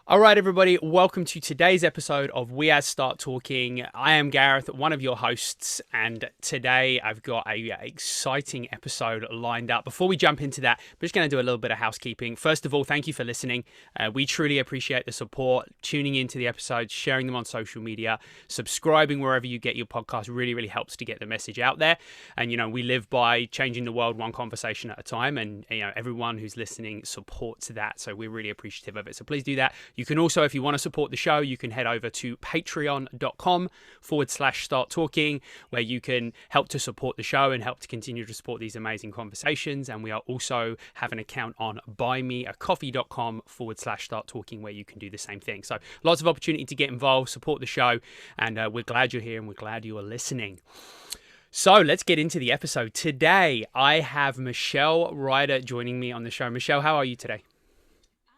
All right, everybody, welcome to today's episode of We As Start Talking. I am Gareth, one of your hosts, and today I've got a exciting episode lined up. Before we jump into that, I'm just going to do a little bit of housekeeping. First of all, thank you for listening. We truly appreciate the support, tuning into the episodes, sharing them on social media, subscribing wherever you get your podcast really, really helps to get the message out there. And, we live by changing the world one conversation at a time, and, everyone who's listening supports that. So we're really appreciative of it. So please do that. You can also, if you want to support the show, you can head over to patreon.com/start talking, where you can help to support the show and help to continue to support these amazing conversations. And we are also have an account on buymeacoffee.com/start talking, where you can do the same thing. So lots of opportunity to get involved, support the show, and we're glad you're here and we're glad you are listening. So let's get into the episode. Today, I have Michelle Ryder joining me on the show. Michelle, how are you today?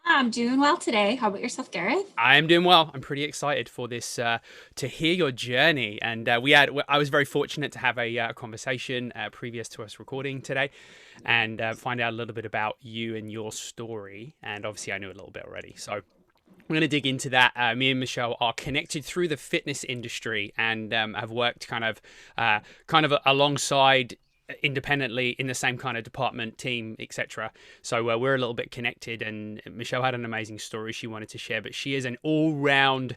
I'm doing well today. How about yourself, Gareth? I am doing well. I'm pretty excited for this to hear your journey. And I was very fortunate to have a conversation previous to us recording today, and find out a little bit about you and your story. And obviously, I knew a little bit already. So we're going to dig into that. Me and Michelle are connected through the fitness industry and have worked kind of alongside independently in the same kind of department, team, etc. So we're a little bit connected, and Michelle had an amazing story she wanted to share, but she is an all-round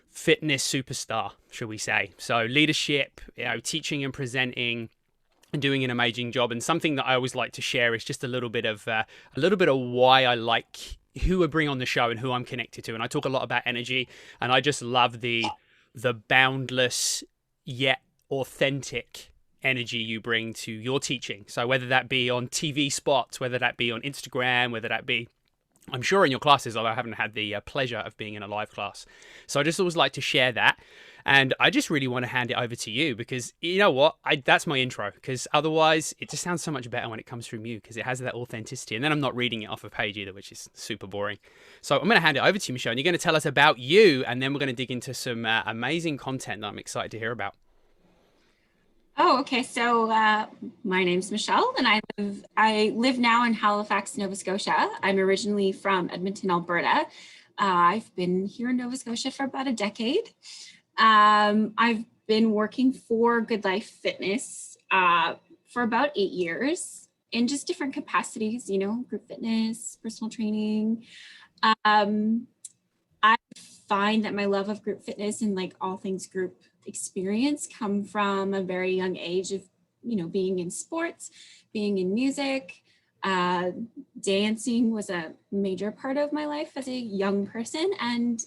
fitness superstar, shall we say. So leadership, teaching and presenting, and doing an amazing job. And something that I always like to share is just a little bit of why I like who I bring on the show and who I'm connected to. And I talk a lot about energy, and I just love the boundless yet authentic energy you bring to your teaching. So whether that be on TV spots, whether that be on Instagram, whether that be, I'm sure, in your classes, although I haven't had the pleasure of being in a live class. So I just always like to share that. And I just really want to hand it over to you because you know what? That's my intro, because otherwise it just sounds so much better when it comes from you, because it has that authenticity. And then I'm not reading it off a page either, which is super boring. So I'm going to hand it over to you, Michelle, and you're going to tell us about you, and then we're going to dig into some amazing content that I'm excited to hear about. Oh, okay. So my name's Michelle, and I live now in Halifax, Nova Scotia. I'm originally from Edmonton, Alberta. I've been here in Nova Scotia for about a decade. I've been working for Good Life Fitness for about 8 years in just different capacities, group fitness, personal training. Um, I find that my love of group fitness and like all things group experience come from a very young age of, being in sports, being in music. Dancing was a major part of my life as a young person. And,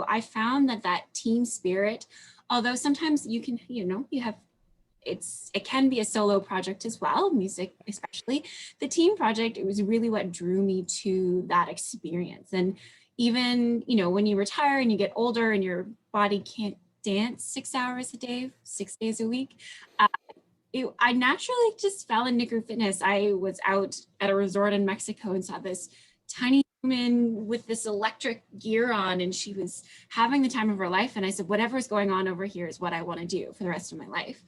I found that team spirit, although sometimes you can, it can be a solo project as well, music especially. The team project, it was really what drew me to that experience. And even, when you retire and you get older and your body can't dance 6 hours a day, 6 days a week, I naturally just fell into group fitness. I was out at a resort in Mexico and saw this tiny woman with this electric gear on, and she was having the time of her life. And I said, whatever's going on over here is what I want to do for the rest of my life.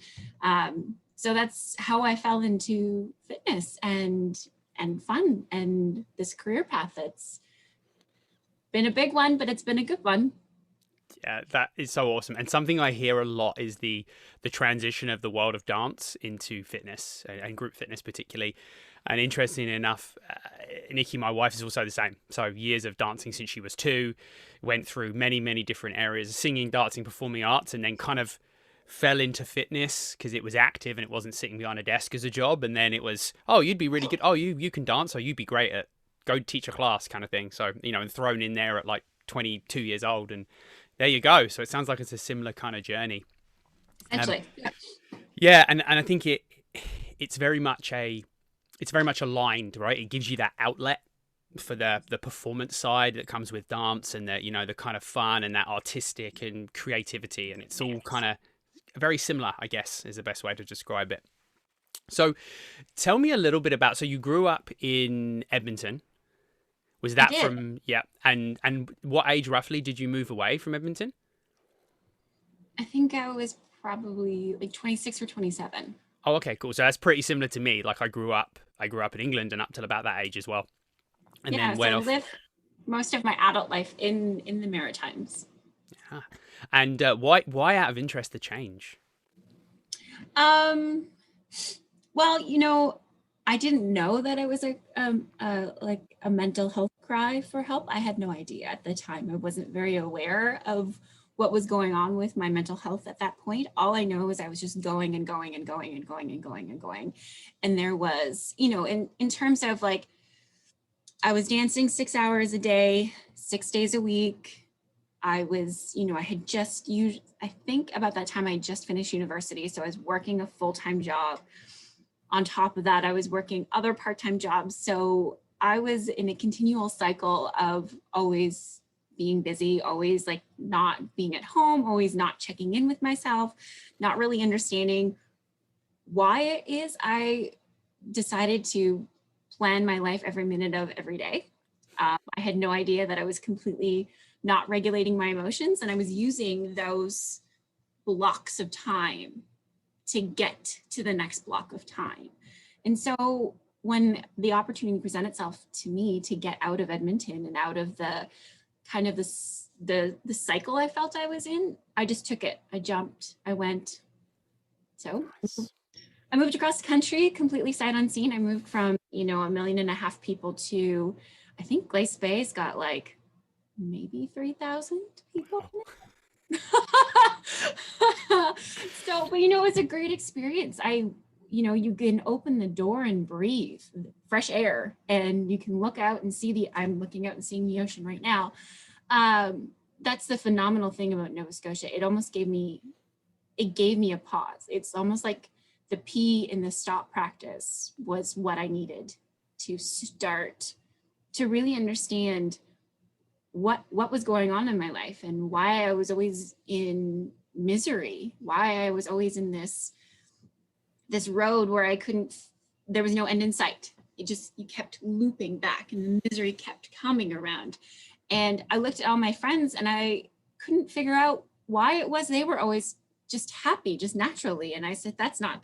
So that's how I fell into fitness and fun and this career path that's been a big one, but it's been a good one. Yeah, that is so awesome. And something I hear a lot is the transition of the world of dance into fitness and group fitness particularly. And interesting enough, Nikki, my wife, is also the same. So years of dancing since she was 2, went through many, many different areas, singing, dancing, performing arts, and then kind of fell into fitness because it was active and it wasn't sitting behind a desk as a job. And then it was, oh, you'd be really good. Oh, you can dance. Oh, you'd be great at go teach a class kind of thing. So, and thrown in there at like 22 years old, and there you go. So it sounds like it's a similar kind of journey. Essentially. Yeah, and I think it's very much aligned, right? It gives you that outlet for the performance side that comes with dance, and the kind of fun and that artistic and creativity, and it's all kind of very similar, I guess, is the best way to describe it. So tell me a little bit about, so you grew up in Edmonton. Was I that did. from, yeah, and what age roughly did you move away from Edmonton? I think I was probably like 26 or 27. Oh, okay, cool. So that's pretty similar to me. Like I grew up in England and up till about that age as well. And Yeah, then went so off. most of my adult life in the Maritimes. Ah. And why out of interest the change? Um, well, I didn't know that it was like a mental health cry for help. I had no idea at the time. I wasn't very aware of what was going on with my mental health at that point. All I know is I was just going and going and going and going and going and going. And there was, in terms of like, I was dancing 6 hours a day, 6 days a week. I was, I had just used, I think about that time I just finished university. So I was working a full-time job. On top of that, I was working other part-time jobs. So I was in a continual cycle of always being busy, always like not being at home, always not checking in with myself, not really understanding why it is I decided to plan my life every minute of every day. I had no idea that I was completely not regulating my emotions, and I was using those blocks of time to get to the next block of time. And so when the opportunity presented itself to me to get out of Edmonton and out of the kind of the cycle I felt I was in, I just took it. I jumped, I went. So Nice. I moved across the country completely sight unseen. I moved from, 1.5 million people to, I think Glace Bay's got like maybe 3,000 people. So, but it's a great experience. You can open the door and breathe fresh air, and you can look out and see I'm looking out and seeing the ocean right now. That's the phenomenal thing about Nova Scotia. It gave me a pause. It's almost like the P in the stop practice was what I needed to start to really understand what was going on in my life and why I was always in misery, why I was always in this road where there was no end in sight. You kept looping back and the misery kept coming around. And I looked at all my friends and I couldn't figure out why it was they were always just happy, just naturally. And I said, that's not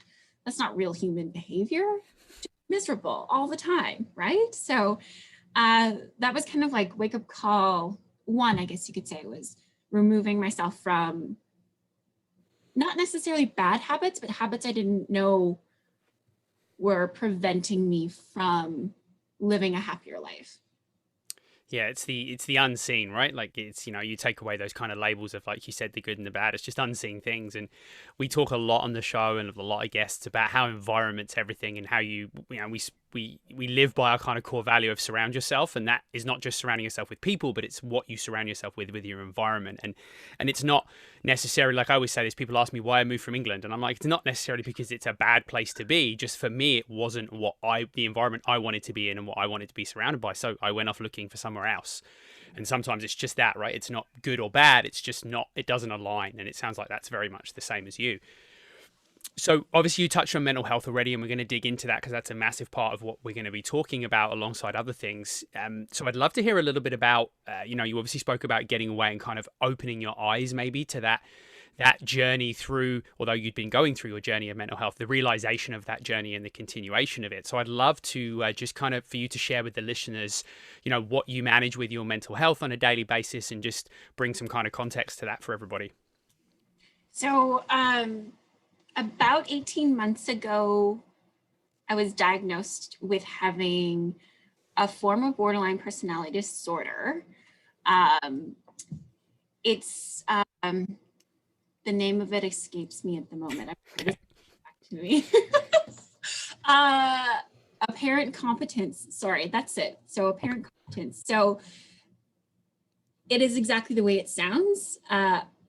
real human behavior. Just miserable all the time, right? So that was kind of like wake up call one, I guess you could say, was removing myself from not necessarily bad habits, but habits I didn't know were preventing me from living a happier life. Yeah, it's the unseen, right? Like it's, you take away those kind of labels of, like you said, the good and the bad. It's just unseen things. And we talk a lot on the show and a lot of guests about how environment's everything, and how we live by our kind of core value of surround yourself. And that is not just surrounding yourself with people, but it's what you surround yourself with your environment. And it's not necessarily, like I always say this, people ask me why I moved from England, and I'm like, it's not necessarily because it's a bad place to be. Just for me, it wasn't the environment I wanted to be in and what I wanted to be surrounded by. So I went off looking for somewhere else. And sometimes it's just that, right? It's not good or bad. It's just it doesn't align. And it sounds like that's very much the same as you. So obviously you touched on mental health already, and we're going to dig into that because that's a massive part of what we're going to be talking about alongside other things. So I'd love to hear a little bit about, you obviously spoke about getting away and kind of opening your eyes maybe to that journey through, although you'd been going through your journey of mental health, the realization of that journey and the continuation of it. So I'd love to just kind of for you to share with the listeners, what you manage with your mental health on a daily basis, and just bring some kind of context to that for everybody. So about 18 months ago, I was diagnosed with having a form of borderline personality disorder. It's the name of it escapes me at the moment. Back to me. Apparent competence. Sorry, that's it. So apparent competence. So it is exactly the way it sounds.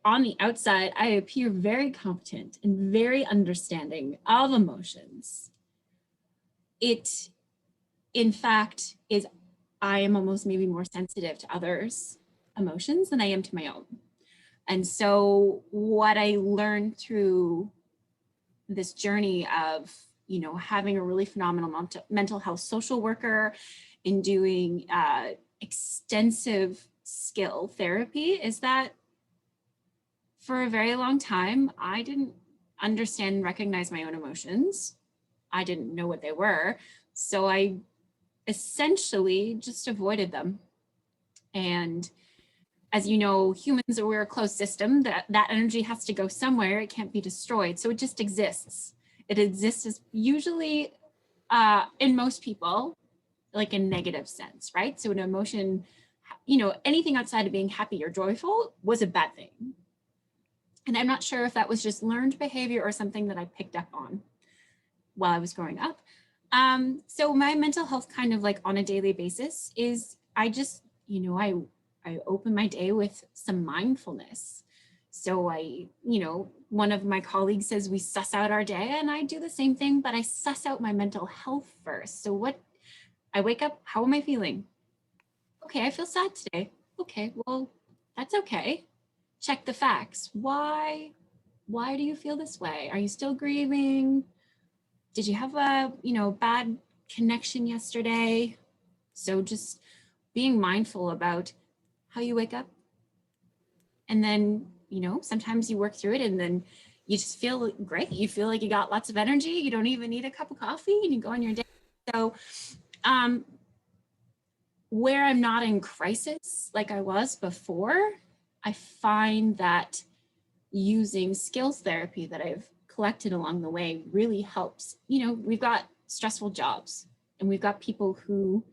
On the outside, I appear very competent and very understanding of emotions. It, in fact, I am almost maybe more sensitive to others' emotions than I am to my own. And so what I learned through this journey of, having a really phenomenal mental health social worker and doing extensive skill therapy is that for a very long time, I didn't understand and recognize my own emotions. I didn't know what they were. So I essentially just avoided them. And as you know, humans are, we're a closed system, that energy has to go somewhere. It can't be destroyed. So it just exists. It exists as usually in most people, like a negative sense, right? So an emotion, anything outside of being happy or joyful was a bad thing. And I'm not sure if that was just learned behavior or something that I picked up on while I was growing up. So my mental health kind of like on a daily basis is I just, I open my day with some mindfulness. So one of my colleagues says we suss out our day, and I do the same thing, but I suss out my mental health first. So I wake up, how am I feeling? Okay, I feel sad today. Okay, well, that's okay. Check the facts. Why do you feel this way? Are you still grieving? Did you have a, bad connection yesterday? So just being mindful about how you wake up. And then, sometimes you work through it and then you just feel great. You feel like you got lots of energy. You don't even need a cup of coffee and you go on your day. So where I'm not in crisis like I was before, I find that using skills therapy that I've collected along the way really helps. We've got stressful jobs and we've got people who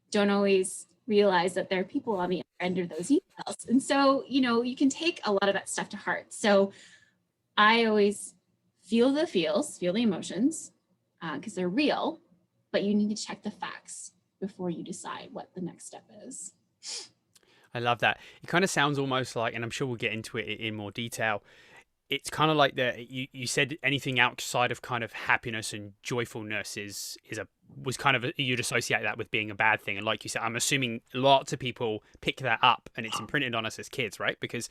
don't always realize that there are people on the other end of those emails. And so, you can take a lot of that stuff to heart. So I always feel the emotions because they're real, but you need to check the facts before you decide what the next step is. I love that. It kind of sounds almost like, and I'm sure we'll get into it in more detail, it's kind of like you said anything outside of kind of happiness and joyfulness was kind of you'd associate that with being a bad thing. And like you said, I'm assuming lots of people pick that up and it's imprinted on us as kids, right? Because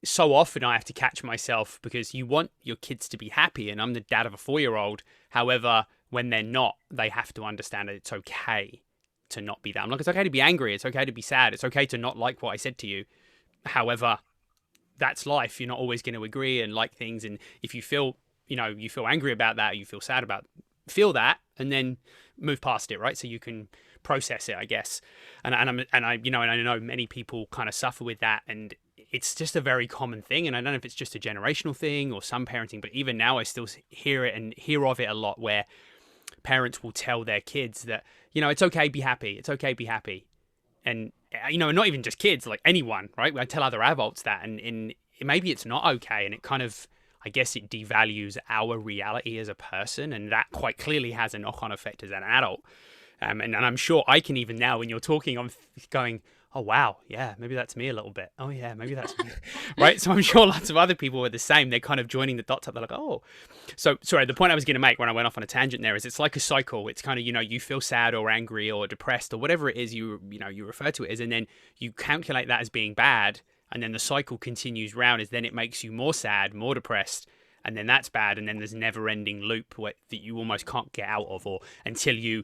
so often I have to catch myself because you want your kids to be happy, and I'm the dad of a 4-year-old. However, when they're not, they have to understand that it's okay to not be that. I'm like, it's okay to be angry. It's okay to be sad. It's okay to not like what I said to you. However, that's life. You're not always going to agree and like things. And if you feel, you feel angry about that, or you feel sad about, feel that, and then move past it, right? So you can process it, I guess. And I know many people kind of suffer with that, and it's just a very common thing. And I don't know if it's just a generational thing or some parenting, but even now I still hear it and hear of it a lot, where parents will tell their kids that, it's okay, be happy. It's okay, be happy. And, not even just kids, like anyone, right? I tell other adults that, and maybe it's not okay. And it kind of, I guess it devalues our reality as a person. And that quite clearly has a knock-on effect as an adult. And I'm sure I can even now, when you're talking, I'm going, oh, wow, yeah, maybe that's me a little bit. Oh, yeah, maybe that's me. Right? So I'm sure lots of other people are the same. They're kind of joining the dots up. They're like, oh. So, sorry, the point I was going to make when I went off on a tangent there is it's like a cycle. It's kind of, you feel sad or angry or depressed or whatever it is you refer to it as, and then you calculate that as being bad, and then the cycle continues round, then it makes you more sad, more depressed, and then that's bad, and then there's a never-ending loop that you almost can't get out of, or until you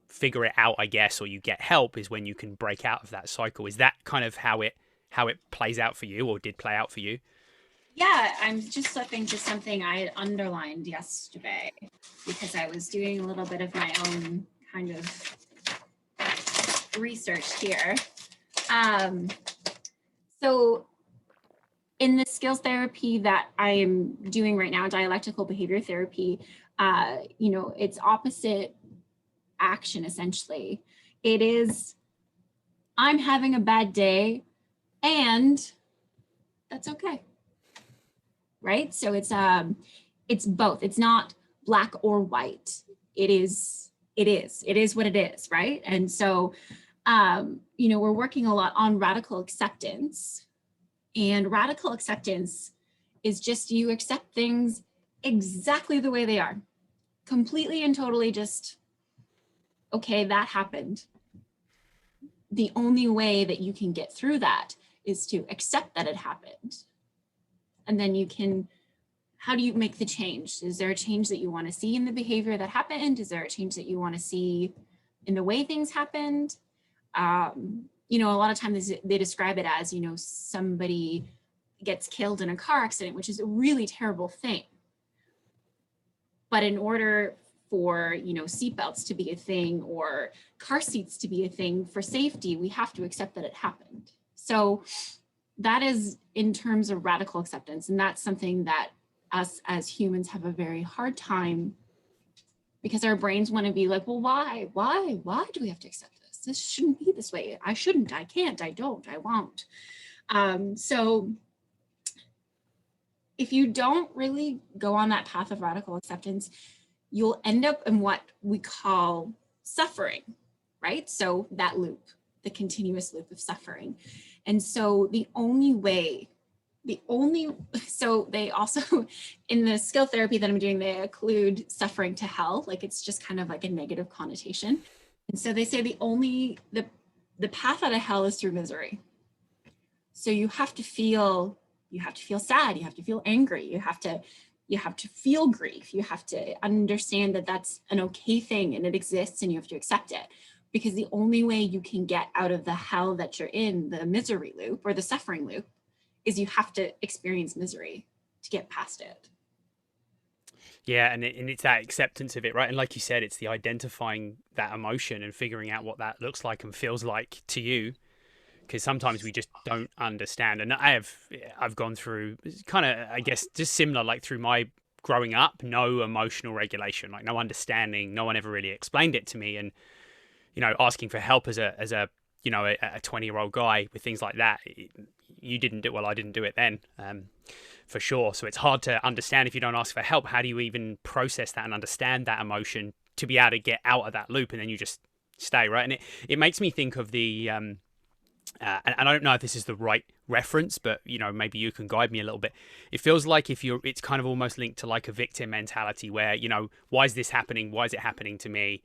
figure it out, I guess, or you get help, is when you can break out of that cycle. Is that kind of how it plays out for you, or did play out for you? Yeah, I'm just flipping to something I underlined yesterday because I was doing a little bit of my own kind of research here. So in the skills therapy that I am doing right now, dialectical behavior therapy, it's opposite action, essentially. It is, I'm having a bad day, and that's okay, right? So it's both. It's not black or white. It is what it is, right? And so we're working a lot on radical acceptance, and radical acceptance is just you accept things exactly the way they are, completely and totally. Just okay, that happened. The only way that you can get through that is to accept that it happened. And then how do you make the change? Is there a change that you want to see in the behavior that happened? Is there a change that you want to see in the way things happened? A lot of times they describe it as, somebody gets killed in a car accident, which is a really terrible thing. But in order for, seatbelts to be a thing or car seats to be a thing for safety. We have to accept that it happened. So that is in terms of radical acceptance. And that's something that us as humans have a very hard time, because our brains want to be like, well, why do we have to accept this? This shouldn't be this way. I shouldn't, I can't, I don't, I won't. So if you don't really go on that path of radical acceptance, you'll end up in what we call suffering, right? So that loop, the continuous loop of suffering. And so so they also, in the skill therapy that I'm doing, they include suffering to hell, like it's just kind of like a negative connotation. And so they say the path out of hell is through misery. So you have to feel sad, you have to feel angry, you have to feel grief, you have to understand that that's an okay thing and it exists and you have to accept it. Because the only way you can get out of the hell that you're in, the misery loop or the suffering loop, is you have to experience misery to get past it. Yeah, and it's that acceptance of it, right? And like you said, it's the identifying that emotion and figuring out what that looks like and feels like to you, because sometimes we just don't understand. And I've gone through kind of, I guess, just similar, like through my growing up, no emotional regulation, like no understanding. No one ever really explained it to me, and asking for help as a 20-year-old guy with things like that. You didn't do well. I didn't do it then, for sure. So it's hard to understand if you don't ask for help. How do you even process that and understand that emotion to be able to get out of that loop, and then you just stay, right? And it makes me think of the and I don't know if this is the right reference, but maybe you can guide me a little bit. It feels like it's kind of almost linked to like a victim mentality where, why is this happening? Why is it happening to me?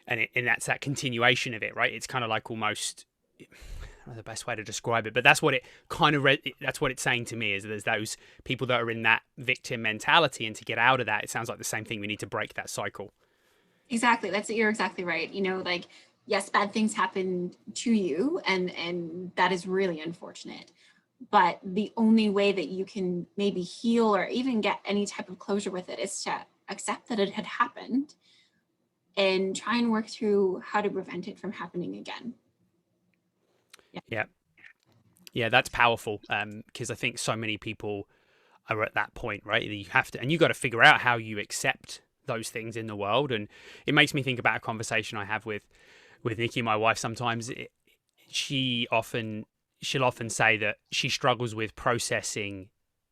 And that's that continuation of it, right? It's kind of like almost, I don't know the best way to describe it, but that's what it kind of that's what it's saying to me, is there's those people that are in that victim mentality, and to get out of that, it sounds like the same thing. We need to break that cycle. Exactly. You're exactly right. Like, yes, bad things happen to you, and that is really unfortunate. But the only way that you can maybe heal or even get any type of closure with it is to accept that it had happened and try and work through how to prevent it from happening again. Yeah, that's powerful, because I think so many people are at that point, right? You have to, and you got to figure out how you accept those things in the world. And it makes me think about a conversation I have with Nikki, my wife. Sometimes she'll often say that she struggles with processing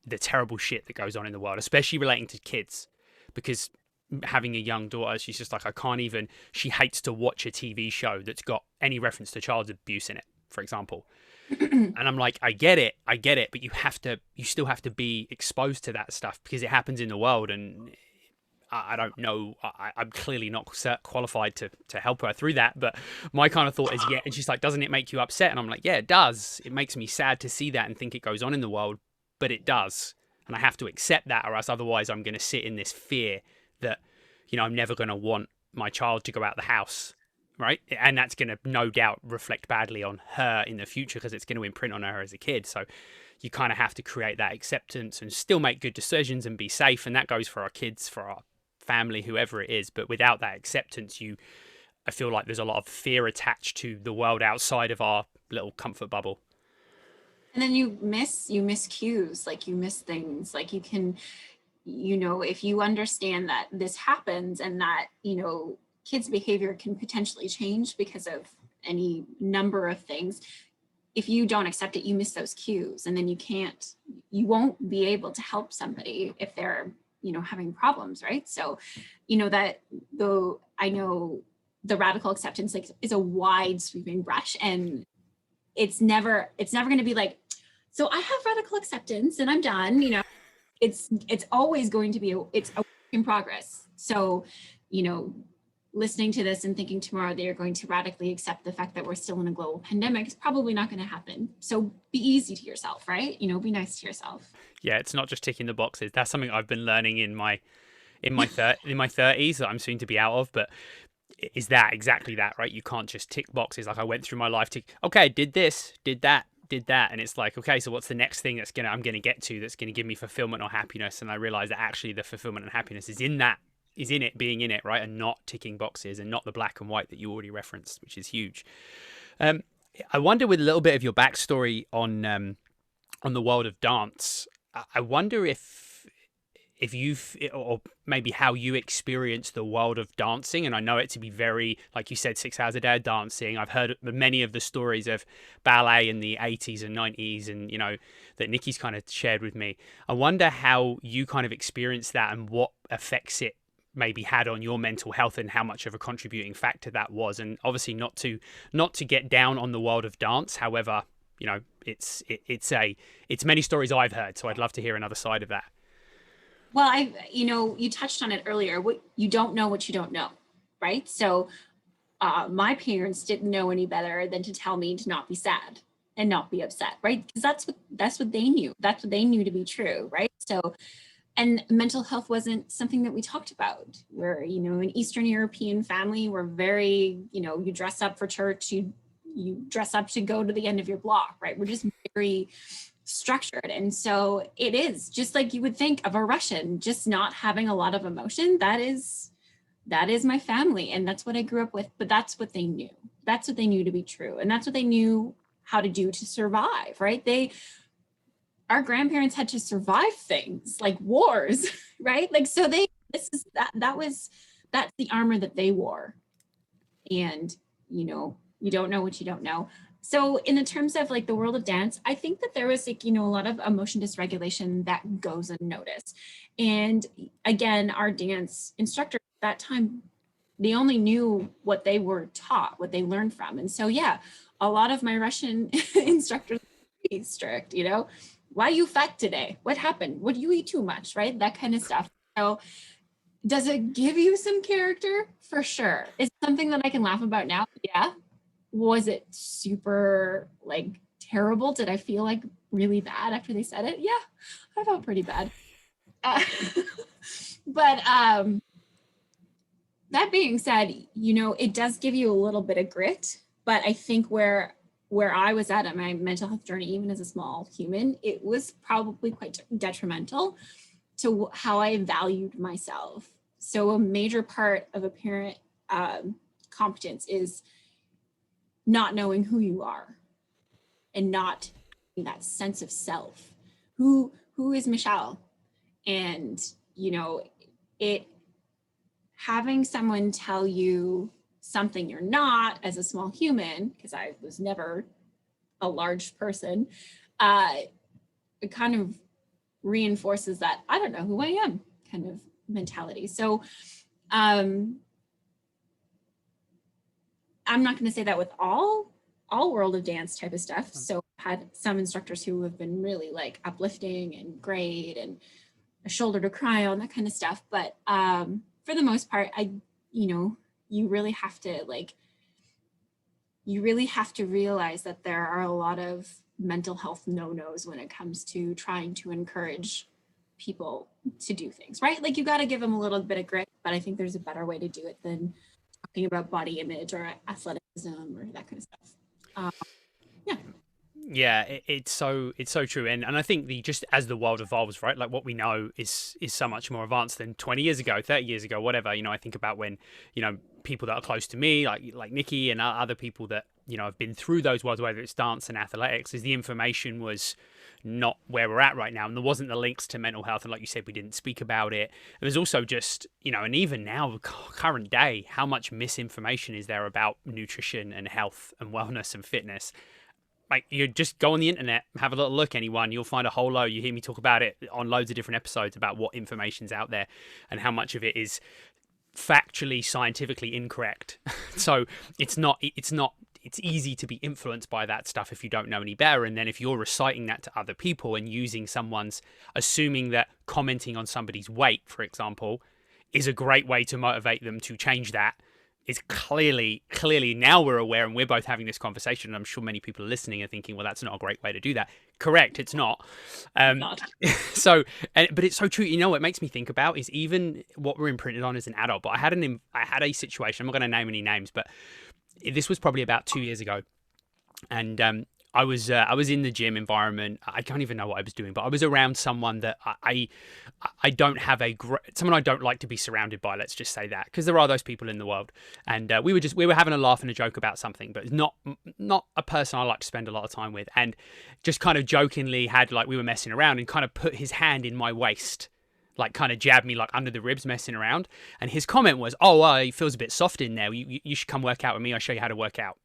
the terrible shit that goes on in the world, especially relating to kids, because having a young daughter, she's just like, she hates to watch a TV show that's got any reference to child abuse in it, for example. And I'm like, I get it, but you still have to be exposed to that stuff because it happens in the world. And I don't know, I'm clearly not qualified to help her through that. But my kind of thought is, yeah. And she's like, doesn't it make you upset? And I'm like, yeah, it does. It makes me sad to see that and think it goes on in the world, but it does. And I have to accept that, or else otherwise I'm going to sit in this fear that, I'm never going to want my child to go out the house, right? And that's going to no doubt reflect badly on her in the future because it's going to imprint on her as a kid. So you kind of have to create that acceptance and still make good decisions and be safe. And that goes for our kids, for our family, whoever it is. But without that acceptance, I feel like there's a lot of fear attached to the world outside of our little comfort bubble. And then you miss cues, like you miss things, like you can, if you understand that this happens and that, kids' behavior can potentially change because of any number of things. If you don't accept it, you miss those cues, and then you won't be able to help somebody if they're, having problems, right? So, I know the radical acceptance is a wide sweeping brush, and it's never going to be like, so I have radical acceptance and I'm done, it's always going to be it's a work in progress. So, listening to this and thinking tomorrow that you're going to radically accept the fact that we're still in a global pandemic is probably not going to happen. So be easy to yourself, right? Be nice to yourself. Yeah, it's not just ticking the boxes. That's something I've been learning in my 30s that I'm soon to be out of. But is that exactly that, right? You can't just tick boxes. Like I went through my life okay, did this, did that, and it's like, okay, so what's the next thing I'm gonna get to that's gonna give me fulfillment or happiness? And I realized that actually the fulfillment and happiness is in that is in it being in it, right, and not ticking boxes and not the black and white that you already referenced, which is huge. um I wonder, with a little bit of your backstory on the world of dance, I wonder if you've, or maybe how you experience the world of dancing. And I know it to be very, like you said, 6 hours a day of dancing. I've heard many of the stories of ballet in the 80s and 90s, and, you know, that Nikki's kind of shared with me. I wonder how you kind of experience that and what effects it maybe had on your mental health, and how much of a contributing factor that was. And obviously not to get down on the world of dance. However, you know, it's many stories I've heard, so I'd love to hear another side of that. Well, you touched on it earlier. What you don't know, what you don't know, right? So my parents didn't know any better than to tell me to not be sad and not be upset, right? Because that's what they knew. That's what they knew to be true, right? So, and mental health wasn't something that we talked about. We're, an Eastern European family. We're very, you dress up for church, you dress up to go to the end of your block, right? We're just very structured. And so it is just like you would think of a Russian just not having a lot of emotion. That is my family. And that's what I grew up with. But that's what they knew. That's what they knew to be true. And that's what they knew how to do to survive, right? Our grandparents had to survive things like wars, right? Like, so that's the armor that they wore. And, you don't know what you don't know. So in the terms of like the world of dance, I think that there was like, a lot of emotion dysregulation that goes unnoticed. And again, our dance instructors at that time, they only knew what they were taught, what they learned from. And so, yeah, a lot of my Russian instructors were pretty strict, why you fat today? What happened? Would you eat too much? Right? That kind of stuff. So does it give you some character? For sure. Is it something that I can laugh about now? Yeah. Was it super like terrible? Did I feel like really bad after they said it? Yeah, I felt pretty bad. But that being said, it does give you a little bit of grit. But I think where I was at my mental health journey, even as a small human, it was probably quite detrimental to how I valued myself. So a major part of a parent competence is not knowing who you are and not that sense of self. Who is Michelle? And, it having someone tell you something you're not as a small human, because I was never a large person, it kind of reinforces that I don't know who I am kind of mentality. So I'm not going to say that with all world of dance type of stuff. So I've had some instructors who have been really like uplifting and great and a shoulder to cry on, that kind of stuff. But for the most part, you really have to realize that there are a lot of mental health no-nos when it comes to trying to encourage people to do things, right? Like you got to give them a little bit of grit, but I think there's a better way to do it than talking about body image or athleticism or that kind of stuff. Yeah, it's so true. And I think just as the world evolves, right, like what we know is so much more advanced than 20 years ago, 30 years ago, whatever. I think about when, people that are close to me, like Nikki and other people that, have been through those worlds, whether it's dance and athletics, is the information was not where we're at right now. And there wasn't the links to mental health. And like you said, we didn't speak about it. There's also just, and even now, current day, how much misinformation is there about nutrition and health and wellness and fitness? Like, you just go on the internet, have a little look, anyone, you'll find a whole load. You hear me talk about it on loads of different episodes about what information's out there and how much of it is factually, scientifically incorrect. So it's easy to be influenced by that stuff if you don't know any better. And then if you're reciting that to other people and assuming that commenting on somebody's weight, for example, is a great way to motivate them to change that, is clearly now we're aware, and we're both having this conversation, and I'm sure many people are listening and thinking, well, that's not a great way to do that. Correct, it's not. So, but it's so true. What makes me think about is even what we're imprinted on as an adult. But I had a situation, I'm not going to name any names, but this was probably about 2 years ago, and I was in the gym environment. I don't even know what I was doing, but I was around someone that I don't have someone I don't like to be surrounded by. Let's just say that, because there are those people in the world, and we were having a laugh and a joke about something, but not a person I like to spend a lot of time with, and just kind of jokingly had, like, we were messing around and kind of put his hand in my waist, like kind of jabbed me like under the ribs, messing around, and his comment was, "Oh, it feels a bit soft in there. You should come work out with me. I'll show you how to work out."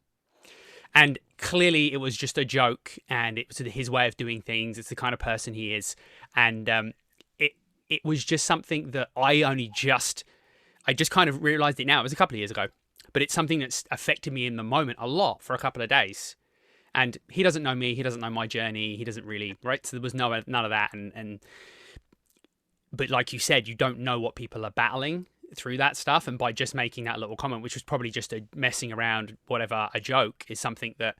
And clearly it was just a joke, and it was his way of doing things. It's the kind of person he is. And it was just something that I just kind of realized it now. It was a couple of years ago, but it's something that's affected me in the moment a lot for a couple of days. And he doesn't know me. He doesn't know my journey. He doesn't really, right? So there was none of that. But like you said, you don't know what people are battling through that stuff, and by just making that little comment, which was probably just a messing around, whatever, a joke, is something that,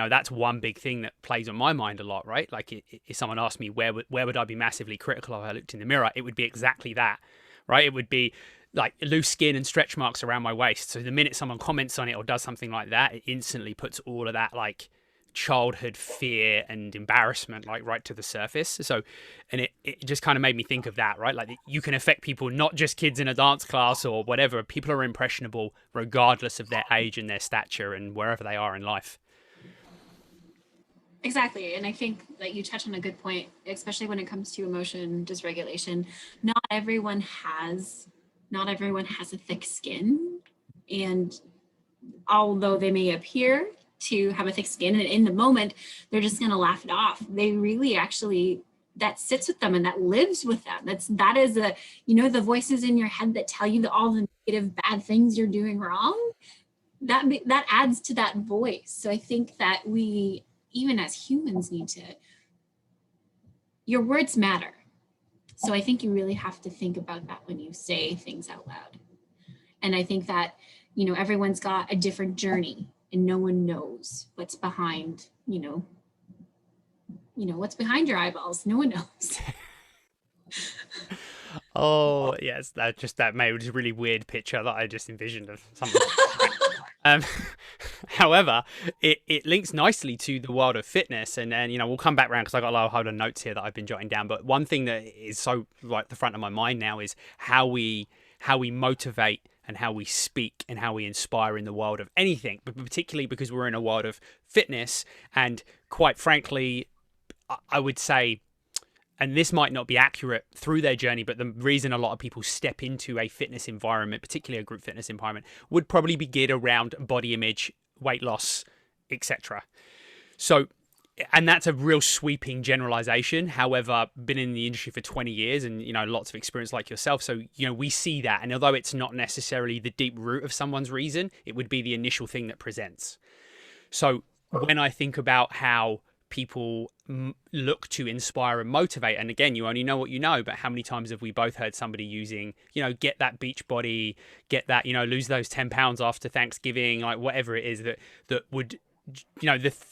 that's one big thing that plays on my mind a lot, right? Like, if someone asked me where would I be massively critical if I looked in the mirror, it would be exactly that, right? It would be like loose skin and stretch marks around my waist. So the minute someone comments on it or does something like that, it instantly puts all of that, like, childhood fear and embarrassment, like, right to the surface. So, and it just kind of made me think of that, right? Like, you can affect people, not just kids in a dance class or whatever. People are impressionable regardless of their age and their stature and wherever they are in life. Exactly. And I think that you touch on a good point, especially when it comes to emotion dysregulation. Not everyone has a thick skin. And although they may appear to have a thick skin, and in the moment they're just going to laugh it off, they really actually, that sits with them and that lives with them. That is the voices in your head that tell you all the negative bad things you're doing wrong, that adds to that voice. So I think that we, even as humans, your words matter. So I think you really have to think about that when you say things out loud. And I think that, everyone's got a different journey, and no one knows what's behind, what's behind your eyeballs. No one knows. Oh, yes, that made a really weird picture that I just envisioned of something. However, it links nicely to the world of fitness, and we'll come back around because I got a lot of notes here that I've been jotting down. But one thing that is so right at the front of my mind now is how we motivate and how we speak and how we inspire in the world of anything, but particularly because we're in a world of fitness. And quite frankly, I would say, and this might not be accurate through their journey, but the reason a lot of people step into a fitness environment, particularly a group fitness environment, would probably be geared around body image, weight loss, etc. So, and that's a real sweeping generalization. However, been in the industry for 20 years and, lots of experience like yourself. So, we see that. And although it's not necessarily the deep root of someone's reason, it would be the initial thing that presents. So when I think about how people look to inspire and motivate, and again, you only know what you know, but how many times have we both heard somebody using, get that beach body, get that, lose those 10 pounds after Thanksgiving, like whatever it is that would,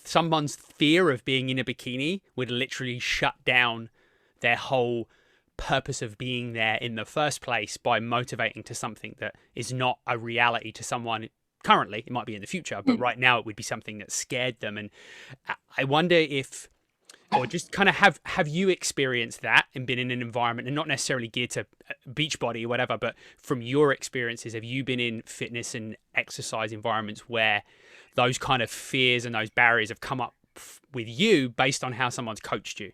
someone's fear of being in a bikini would literally shut down their whole purpose of being there in the first place by motivating to something that is not a reality to someone currently. It might be in the future, but right now it would be something that scared them. And I wonder if, or just kind of have you experienced that and been in an environment, and not necessarily geared to Beachbody or whatever, but from your experiences, have you been in fitness and exercise environments where those kind of fears and those barriers have come up with you based on how someone's coached you?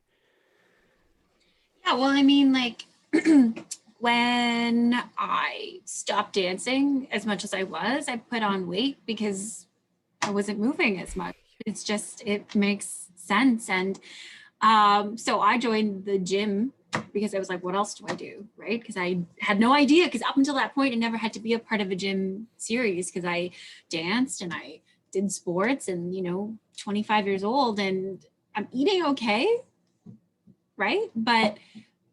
Yeah, well, I mean, like when I stopped dancing as much as I put on weight because I wasn't moving as much. It makes sense. And so I joined the gym because I was like, what else do I do? Right. Because I had no idea, because up until that point, I never had to be a part of a gym series because I danced and I did sports and, 25 years old and I'm eating okay. Right. But,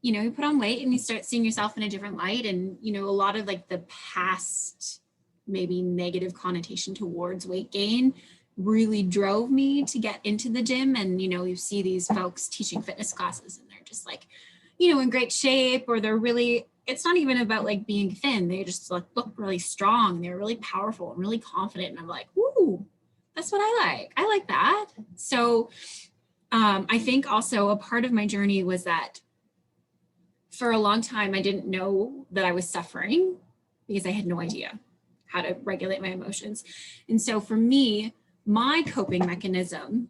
you put on weight and you start seeing yourself in a different light. And, a lot of like the past maybe negative connotation towards weight gain really drove me to get into the gym. And, you see these folks teaching fitness classes and they're just like, in great shape, or it's not even about like being thin. They just like look really strong. They're really powerful and really confident. And I'm like, ooh, That's what I like. I like that. So I think also a part of my journey was that for a long time, I didn't know that I was suffering because I had no idea how to regulate my emotions. And so for me, my coping mechanism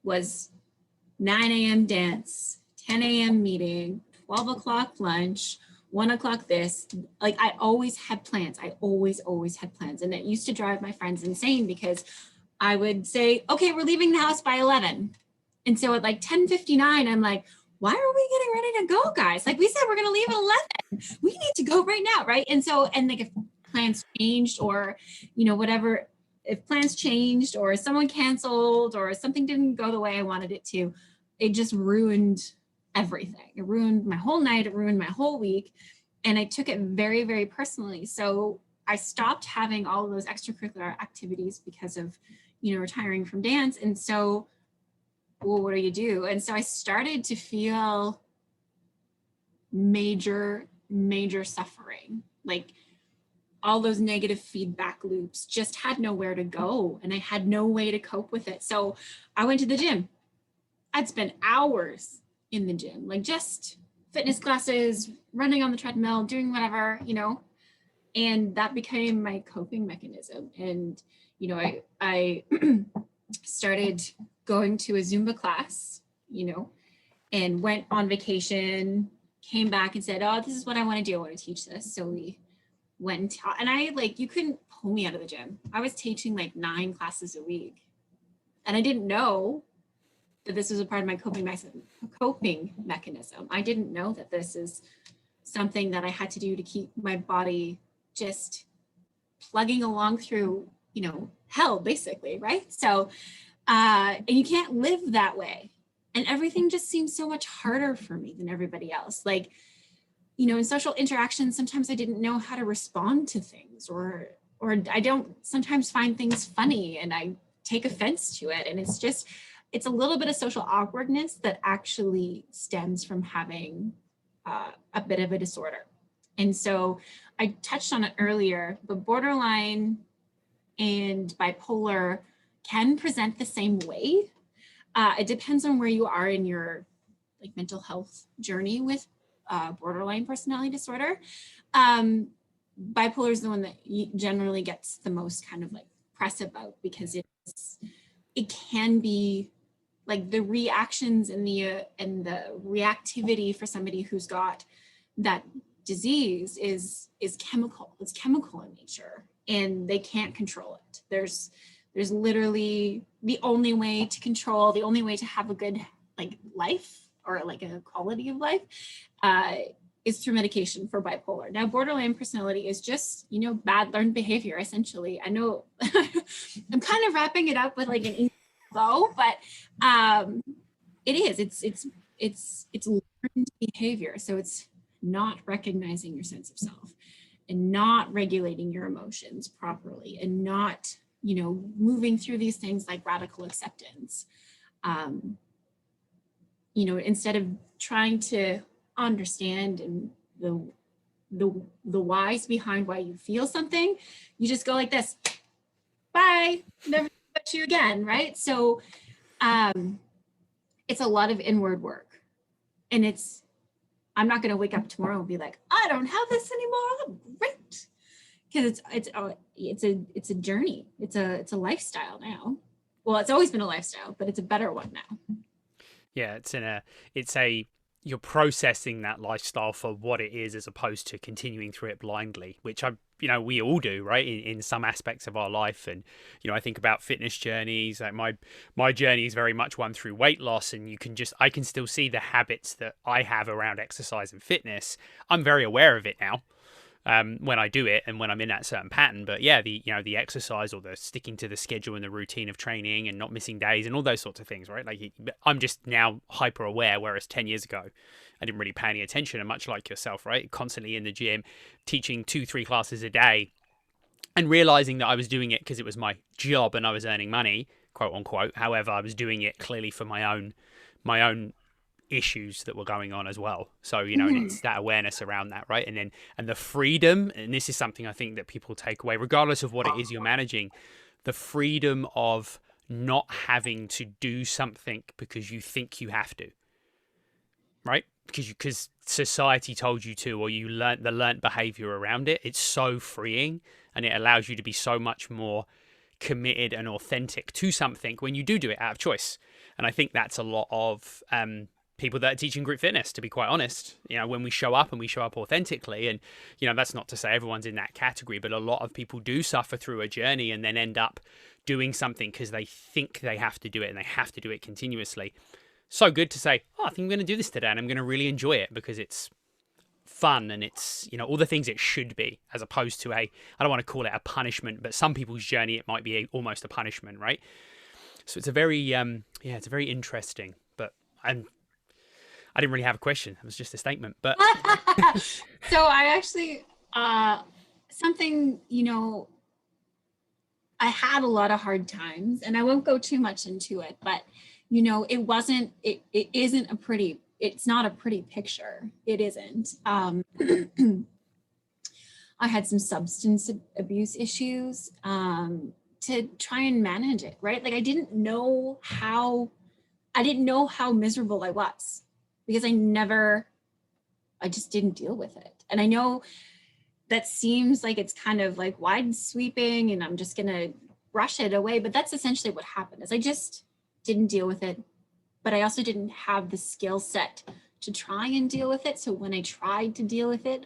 was 9 a.m. dance, 10 a.m. meeting, 12 o'clock lunch, 1 o'clock this. Like I always had plans. I always had plans. And it used to drive my friends insane because I would say, okay, we're leaving the house by 11. And so at like 10:59, I'm like, why are we getting ready to go, guys? Like we said, we're going to leave at 11. We need to go right now, right? And so, and like if plans changed or, you know, whatever, if plans changed or someone canceled or something didn't go the way I wanted it to, it just ruined everything. It ruined my whole night. It ruined my whole week. And I took it very, very personally. So I stopped having all of those extracurricular activities because of, you know, retiring from dance. And so, well, what do you do? And so I started to feel major suffering, like all those negative feedback loops, just had nowhere to go and I had no way to cope with it. So I went to the gym. I'd spend hours in the gym, like just fitness classes, running on the treadmill, doing whatever, you know, and that became my coping mechanism. And, you know, I started going to a Zumba class, you know, and went on vacation, came back and said, oh, this is what I want to do. I want to teach this. So we went and taught, and I like, you couldn't pull me out of the gym. I was teaching like 9 classes a week. And I didn't know that this was a part of my coping mechanism. I didn't know that this is something that I had to do to keep my body just plugging along through, you know, hell, basically, right? So, and you can't live that way. And everything just seems so much harder for me than everybody else. Like, you know, in social interactions, sometimes I didn't know how to respond to things, or I don't sometimes find things funny and I take offense to it. And it's just, it's a little bit of social awkwardness that actually stems from having a bit of a disorder. And so I touched on it earlier, but borderline and bipolar can present the same way. It depends on where you are in your like mental health journey with borderline personality disorder. Bipolar is the one that generally gets the most kind of like press about because it can be like the reactions and the reactivity for somebody who's got that disease is chemical. It's chemical in nature, and they can't control it. There's literally the only way to control, the only way to have a good like life or like a quality of life is through medication for bipolar. Now, borderline personality is just, you know, bad learned behavior, essentially. I know I'm kind of wrapping it up with like an easy bow, but it is, it's learned behavior. So it's not recognizing your sense of self and not regulating your emotions properly and not, you know, moving through these things like radical acceptance. You know, instead of trying to understand and the whys behind why you feel something, you just go like this, bye, never touch you again, right? So it's a lot of inward work, and I'm not going to wake up tomorrow and be like, I don't have this anymore. I'm great, because it's a journey. It's a lifestyle now. Well, it's always been a lifestyle, but it's a better one now. Yeah, you're processing that lifestyle for what it is as opposed to continuing through it blindly, which we all do, right? In some aspects of our life. And, you know, I think about fitness journeys, like my journey is very much one through weight loss. And I can still see the habits that I have around exercise and fitness. I'm very aware of it now. When I do it and when I'm in that certain pattern. But yeah, the exercise or the sticking to the schedule and the routine of training and not missing days and all those sorts of things, right? Like I'm just now hyper aware, whereas 10 years ago, I didn't really pay any attention. And much like yourself, right? Constantly in the gym, teaching 2-3 classes a day and realizing that I was doing it because it was my job and I was earning money, quote unquote. However, I was doing it clearly for my own issues that were going on as well. So, you know, and it's that awareness around that, right? And the freedom, and this is something I think that people take away, regardless of what it is you're managing, the freedom of not having to do something because you think you have to, right? Because society told you to, or you learnt the learnt behavior around it. It's so freeing, and it allows you to be so much more committed and authentic to something when you do it out of choice. And I think that's a lot of people that are teaching group fitness, to be quite honest. When we show up and we show up authentically, and that's not to say everyone's in that category, but a lot of people do suffer through a journey and then end up doing something because they think they have to do it, and they have to do it continuously. So good to say, I think I'm going to do this today and I'm going to really enjoy it because it's fun and it's, all the things it should be, as opposed to I don't want to call it a punishment, but some people's journey, it might be almost a punishment, right? So it's a very, it's very interesting, but I didn't really have a question. It was just a statement, but. So I actually, something, I had a lot of hard times, and I won't go too much into it, but it's not a pretty picture. It isn't. I had some substance abuse issues to try and manage it, right? Like I didn't know how miserable I was because I just didn't deal with it. And I know that seems like it's kind of like wide sweeping and I'm just going to brush it away, but that's essentially what happened is I just didn't deal with it, but I also didn't have the skill set to try and deal with it. So when I tried to deal with it,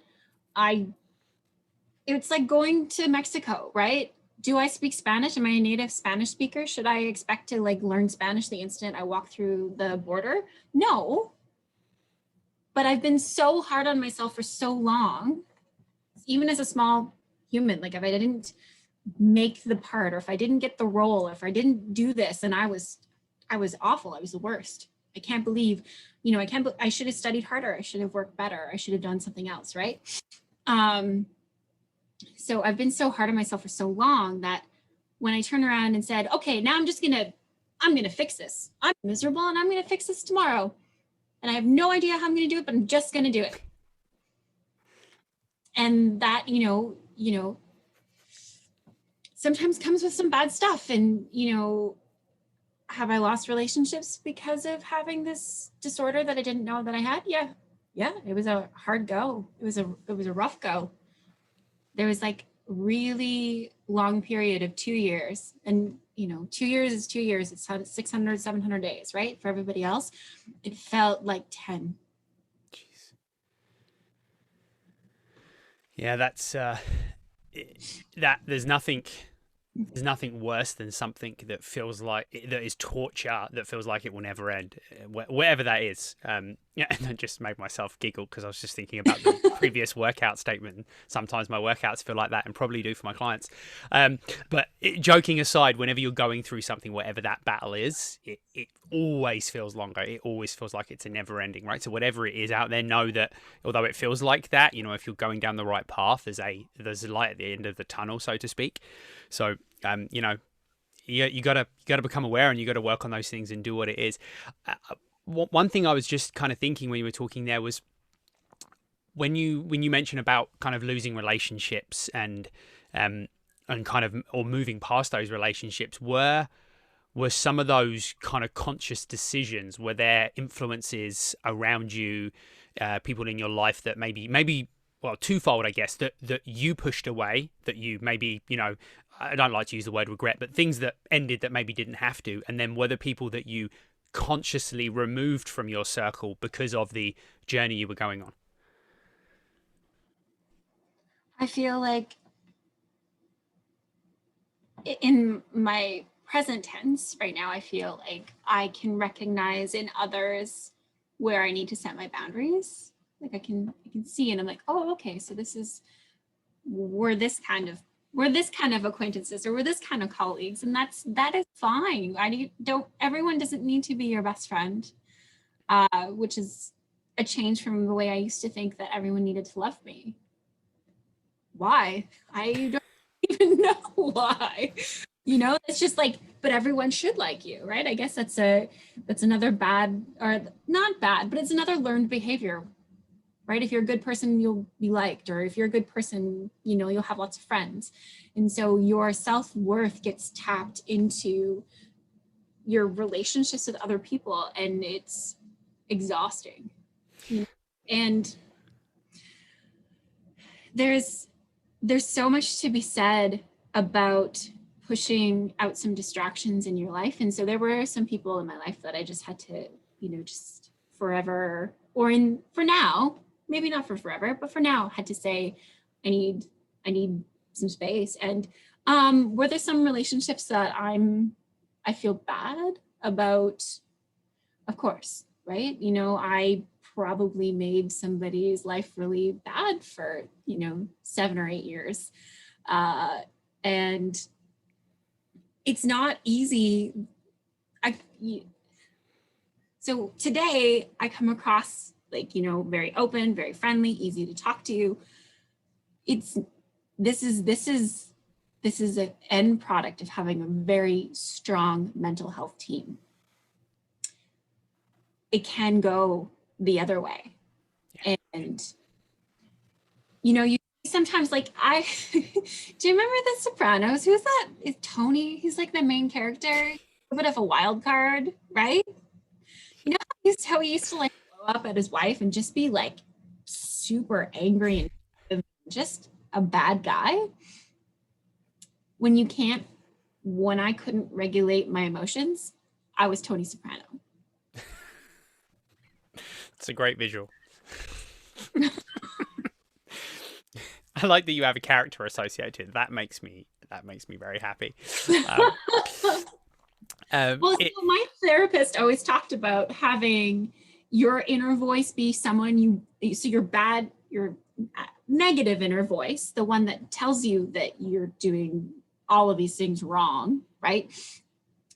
it's like going to Mexico, right? Do I speak Spanish? Am I a native Spanish speaker? Should I expect to learn Spanish the instant I walk through the border? No. But I've been so hard on myself for so long, even as a small human, like if I didn't make the part, or if I didn't get the role, if I didn't do this, and I was awful. I was the worst. I can't believe, I should have studied harder. I should have worked better. I should have done something else, right? So I've been so hard on myself for so long that when I turn around and said, okay, now I'm going to fix this. I'm miserable and I'm going to fix this tomorrow. And I have no idea how I'm going to do it, but I'm just going to do it. And that, sometimes comes with some bad stuff. And, have I lost relationships because of having this disorder that I didn't know that I had? Yeah. It was a hard go. It was a rough go. There was really long period of 2 years, and 2 years is 2 years. It's 600, 700 days, right? For everybody else, it felt like 10. Jeez. Yeah, that's that. There's nothing worse than something that feels like that is torture, that feels like it will never end, whatever that is. And I just made myself giggle because I was just thinking about the previous workout statement. Sometimes my workouts feel like that, and probably do for my clients. But joking aside, whenever you're going through something, whatever that battle is, it always feels longer. It always feels like it's a never ending, right? So whatever it is out there, know that although it feels like that, if you're going down the right path, there's a light at the end of the tunnel, so to speak. So you gotta become aware, and you gotta work on those things and do what it is. One thing I was just kind of thinking when you were talking there was when you mentioned about kind of losing relationships and kind of, or moving past those relationships, were some of those kind of conscious decisions, were there influences around you, people in your life that maybe well, twofold, I guess, that you pushed away, that you maybe, I don't like to use the word regret, but things that ended that maybe didn't have to, and then were the people that you consciously removed from your circle because of the journey you were going on? I feel like in my present tense right now, I feel like I can recognize in others where I need to set my boundaries. Like I can see, and I'm like, oh, okay, so we're this kind of acquaintances, or we're this kind of colleagues, and that is fine. Everyone doesn't need to be your best friend, which is a change from the way I used to think that everyone needed to love me. Why? I don't even know why. It's just like, but everyone should like you, right? I guess that's another bad, or not bad, but it's another learned behavior. right? If you're a good person, you'll be liked, or if you're a good person, you know, you'll have lots of friends. And so your self-worth gets tapped into your relationships with other people, and it's exhausting. You know? And there's so much to be said about pushing out some distractions in your life. And so there were some people in my life that I just had to, you know, just forever, or in for now, maybe not for forever, but for now, had to say, I need some space. And were there some relationships that I feel bad about? Of course, right? You know, I probably made somebody's life really bad for, you know, 7 or 8 years. And it's not easy. So today I come across like, you know, very open, very friendly, easy to talk to. This is an end product of having a very strong mental health team. It can go the other way. And, you know, you sometimes like do you remember The Sopranos? Who's that? Is Tony? He's like the main character, a bit of a wild card, right? You know how he used to like blow up at his wife and just be like super angry and just a bad guy? When I couldn't regulate my emotions, I was Tony Soprano. It's a great visual. I like that you have a character associated. That makes me very happy. My therapist always talked about having your inner voice be someone your negative inner voice, the one that tells you that you're doing all of these things wrong, right?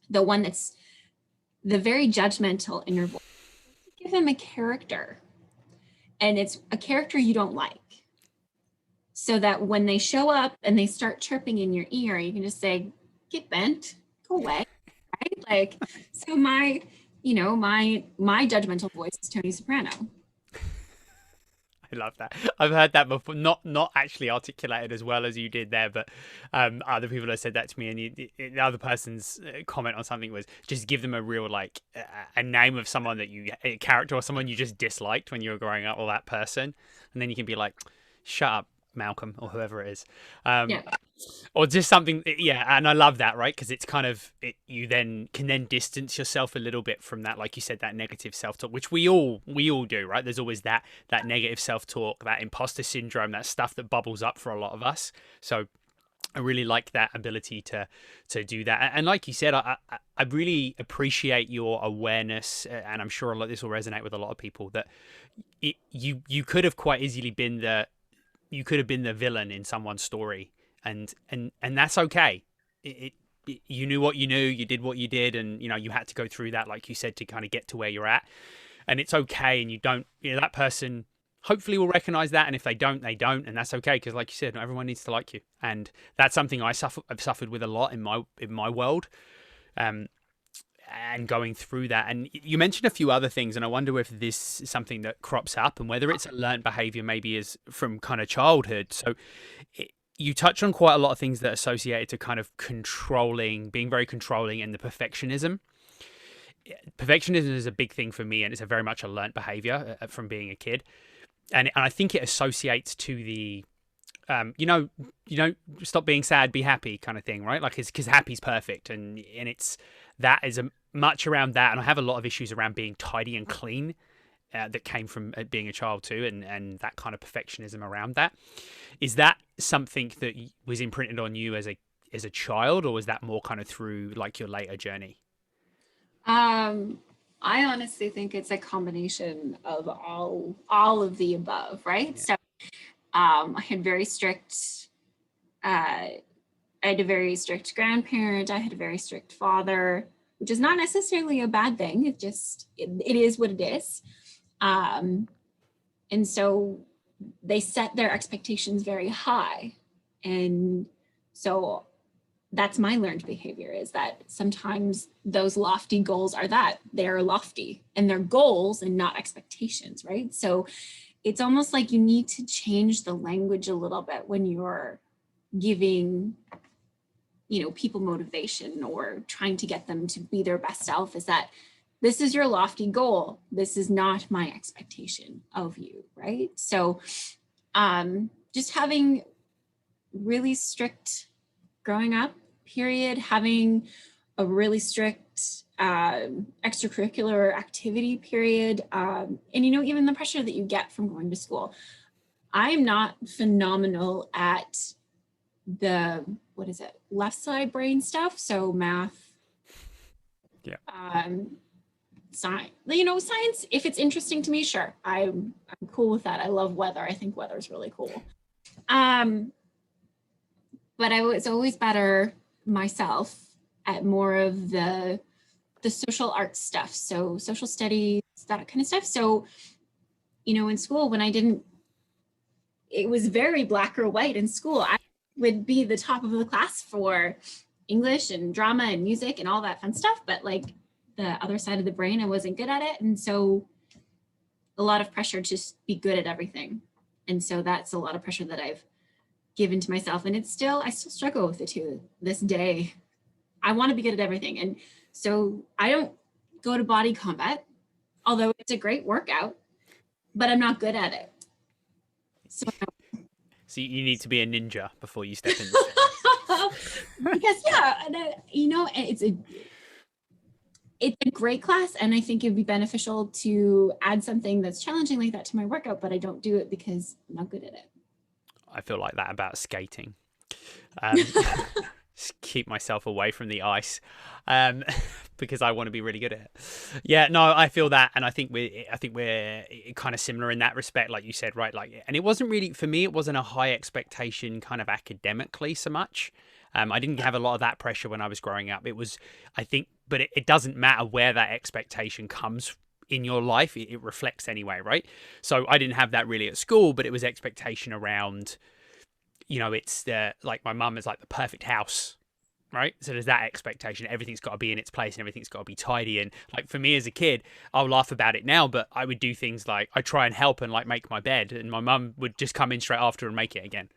The one that's the very judgmental inner voice. Give him a character, and it's a character you don't like, so that when they show up and they start chirping in your ear, you can just say, get bent, go away, right? Like, so my judgmental voice is Tony Soprano. I love that. I've heard that before, not actually articulated as well as you did there, but other people have said that to me, and the other person's comment on something was just give them a real, like, a name of someone a character or someone you just disliked when you were growing up, or that person, and then you can be like, shut up, Malcolm, or whoever it is. Or just something, and I love that, right? Because it's kind of you then can distance yourself a little bit from that, like you said, that negative self-talk, which we all do, right? There's always that negative self-talk, that imposter syndrome, that stuff that bubbles up for a lot of us. So I really like that ability to do that. And like you said, I really appreciate your awareness, and I'm sure this will resonate with a lot of people, that you could have quite easily been the villain in someone's story. And that's okay. You knew what you knew, you did what you did, and you had to go through that, like you said, to kind of get to where you're at. And it's okay. And you don't, that person hopefully will recognize that. And if they don't, they don't, and that's okay, because like you said, not everyone needs to like you. And that's something I've suffered with a lot in my world. And going through that. And you mentioned a few other things, and I wonder if this is something that crops up, and whether it's a learned behavior, maybe is from kind of childhood. So you touch on quite a lot of things that are associated to kind of being very controlling, and the perfectionism. Perfectionism is a big thing for me, and it's a very much a learned behavior from being a kid. And I think it associates to the, stop being sad, be happy kind of thing, right? Like, because happy's perfect. And it's, that is much around that. And I have a lot of issues around being tidy and clean. That came from being a child too, and that kind of perfectionism around that. Is that something that was imprinted on you as a child, or was that more kind of through like your later journey? I honestly think it's a combination of all of the above, right? Yeah. So I had very strict I had a very strict grandparent. I had a very strict father, which is not necessarily a bad thing. It is what it is. And so they set their expectations very high. And so that's my learned behavior, is that sometimes those lofty goals are that they're lofty, and they're goals and not expectations, right? So it's almost like you need to change the language a little bit when you're giving, you know, people motivation or trying to get them to be their best self, is that this is your lofty goal. This is not my expectation of you, right? So just having really strict growing up period, having a really strict extracurricular activity period, and, you know, even the pressure that you get from going to school. I'm not phenomenal at the, what is it, left side brain stuff. So math, Yeah. science, you know, science, if it's interesting to me, sure. I'm cool with that. I love weather. I think weather is really cool. But I was always better myself at more of the social arts stuff. So social studies, that kind of stuff. So, you know, in school, when I didn't, it was very black or white in school. I would be the top of the class for English and drama and music and all that fun stuff. But like the other side of the brain, I wasn't good at it. And so a lot of pressure to just be good at everything. And so that's a lot of pressure that I've given to myself. And I still struggle with it to this day. I want to be good at everything. And so I don't go to body combat, although it's a great workout, but I'm not good at it. So you need to be a ninja before you step in. because yeah, you know, it's a great class, and I think it'd be beneficial to add something that's challenging like that to my workout, but I don't do it because I'm not good at it. I feel like that about skating. Just keep myself away from the ice, because I want to be really good at it. Yeah, no, I feel that, and I think we're kind of similar in that respect, like you said, right? Like, and it wasn't really for me. It wasn't a high expectation kind of academically so much. I didn't have a lot of that pressure when I was growing up. It was, I think, but it doesn't matter where that expectation comes in your life. It reflects anyway, right? So I didn't have that really at school, but it was expectation around, you know, it's like my mum is like the perfect house, right? So there's that expectation. Everything's got to be in its place and everything's got to be tidy. And like for me as a kid, I'll laugh about it now, but I would do things like I try and help and like make my bed, and my mum would just come in straight after and make it again.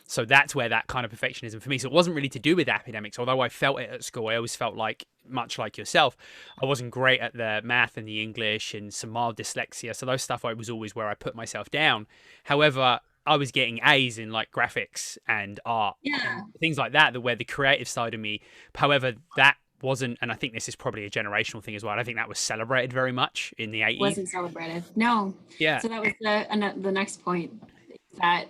So that's where that kind of perfectionism for me. So it wasn't really to do with academics, although I felt it at school. I always felt like, much like yourself, I wasn't great at the math and the English and some mild dyslexia. So those stuff was always where I put myself down. However, I was getting A's in like graphics and art, and things like that, where the creative side of me, however, that wasn't, and I think this is probably a generational thing as well. I don't think that was celebrated very much in the 80s. Wasn't celebrated. No. Yeah. So that was the next point, that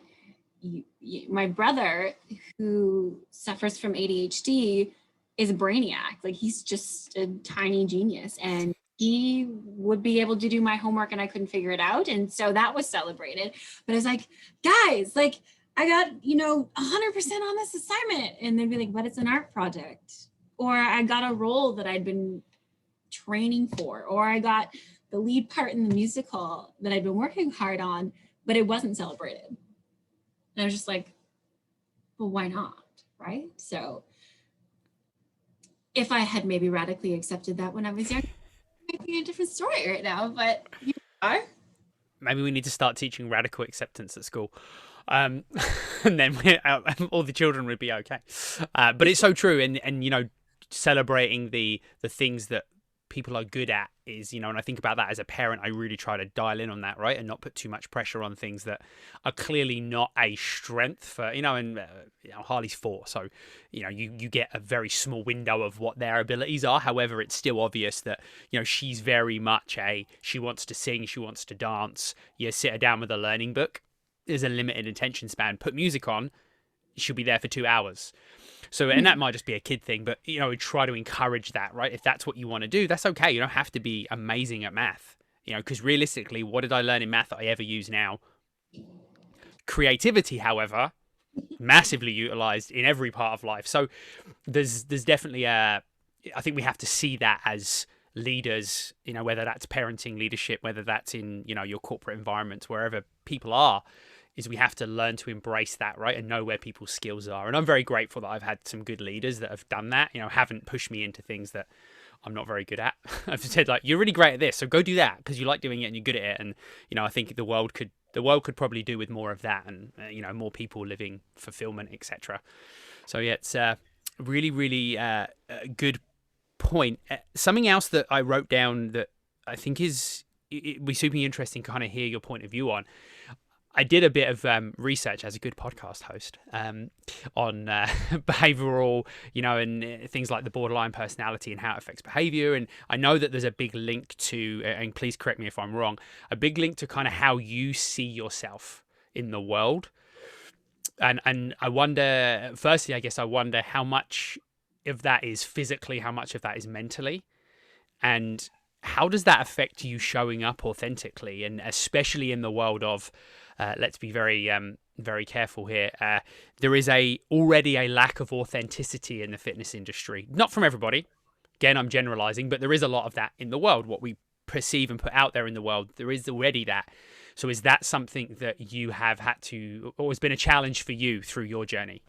my brother, who suffers from ADHD, is a brainiac. Like, he's just a tiny genius, and he would be able to do my homework and I couldn't figure it out. And so that was celebrated. But I was like, guys, like, I got, 100% on this assignment. And they'd be like, but it's an art project. Or I got a role that I'd been training for, or I got the lead part in the musical that I'd been working hard on, but it wasn't celebrated. And I was just like, well, why not? Right? So if I had maybe radically accepted that when I was young, it might be a different story right now, but you are. Maybe we need to start teaching radical acceptance at school. And then all the children would be okay. But it's so true. And celebrating the things that people are good at is, and I think about that as a parent, I really try to dial in on that, right? And not put too much pressure on things that are clearly not a strength for, and Harley's 4. So, you get a very small window of what their abilities are. However, it's still obvious that, she's very much she wants to sing, she wants to dance. You sit her down with a learning book. There's a limited attention span. Put music on, she'll be there for 2 hours. So, and that might just be a kid thing, but, we try to encourage that, right? If that's what you want to do, that's okay. You don't have to be amazing at math, because realistically, what did I learn in math that I ever use now? Creativity, however, massively utilized in every part of life. So there's definitely I think we have to see that as leaders, whether that's parenting, leadership, whether that's in, your corporate environments, wherever people are, is we have to learn to embrace that, right? And know where people's skills are. And I'm very grateful that I've had some good leaders that have done that, haven't pushed me into things that I'm not very good at. I've said like, you're really great at this, so go do that because you like doing it and you're good at it. And I think the world could probably do with more of that, and more people living fulfillment, etc. So yeah, it's really, really a good point. Something else that I wrote down that I think it'd be super interesting to kind of hear your point of view on. I did a bit of research as a good podcast host on behavioral, and things like the borderline personality and how it affects behavior. And I know that there's a big link to, and please correct me if I'm wrong, a big link to kind of how you see yourself in the world. And I wonder, firstly, I guess I wonder how much of that is physically, how much of that is mentally, and how does that affect you showing up authentically, and especially in the world of, let's be very, very careful here. There is already a lack of authenticity in the fitness industry. Not from everybody. Again, I'm generalizing, but there is a lot of that in the world. What we perceive and put out there in the world, there is already that. So is that something that you have had to, or has been a challenge for you through your journey?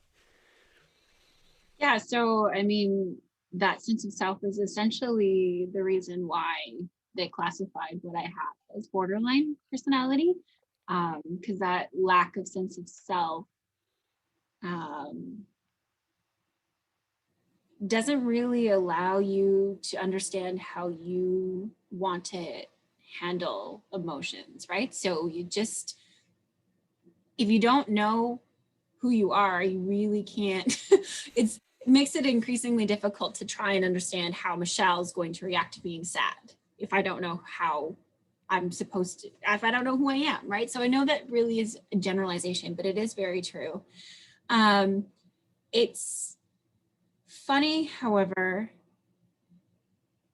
Yeah, so I mean, that sense of self is essentially the reason why they classified what I have as borderline personality, because that lack of sense of self um, doesn't really allow you to understand how you want to handle emotions, right? So if you don't know who you are, you really can't. It makes it increasingly difficult to try and understand how Michelle is going to react to being sad if I don't know how I'm supposed to, if I don't know who I am, right? So I know that really is a generalization, but it is very true. It's funny, however,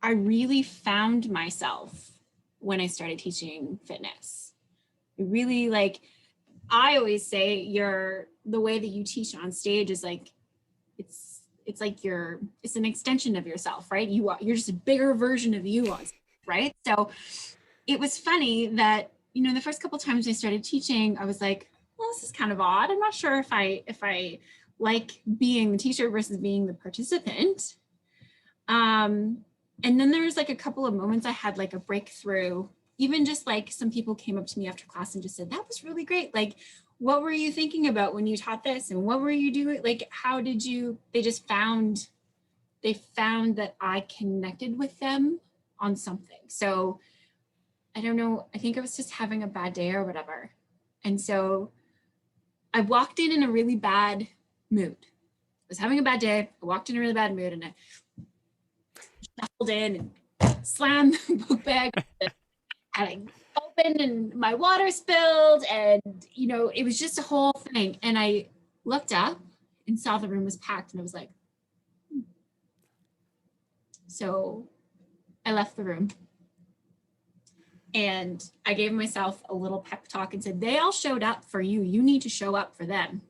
I really found myself when I started teaching fitness. I always say the way that you teach on stage is like, it's like it's an extension of yourself, right? You're just a bigger version of you on stage, right? So it was funny that, the first couple of times I started teaching, I was like, well, this is kind of odd. I'm not sure if I like being the teacher versus being the participant. And then there's like a couple of moments I had like a breakthrough, even just like some people came up to me after class and just said, that was really great. Like, what were you thinking about when you taught this? And what were you doing? Like, they found that I connected with them on something. So I don't know, I think I was just having a bad day or whatever. And so I walked in a really bad mood. I was having a bad day. I walked in a really bad mood and I shuffled in and slammed the book bag and I opened and my water spilled and, it was just a whole thing. And I looked up and saw the room was packed and I was like, So I left the room and I gave myself a little pep talk and said, they all showed up for you. You need to show up for them.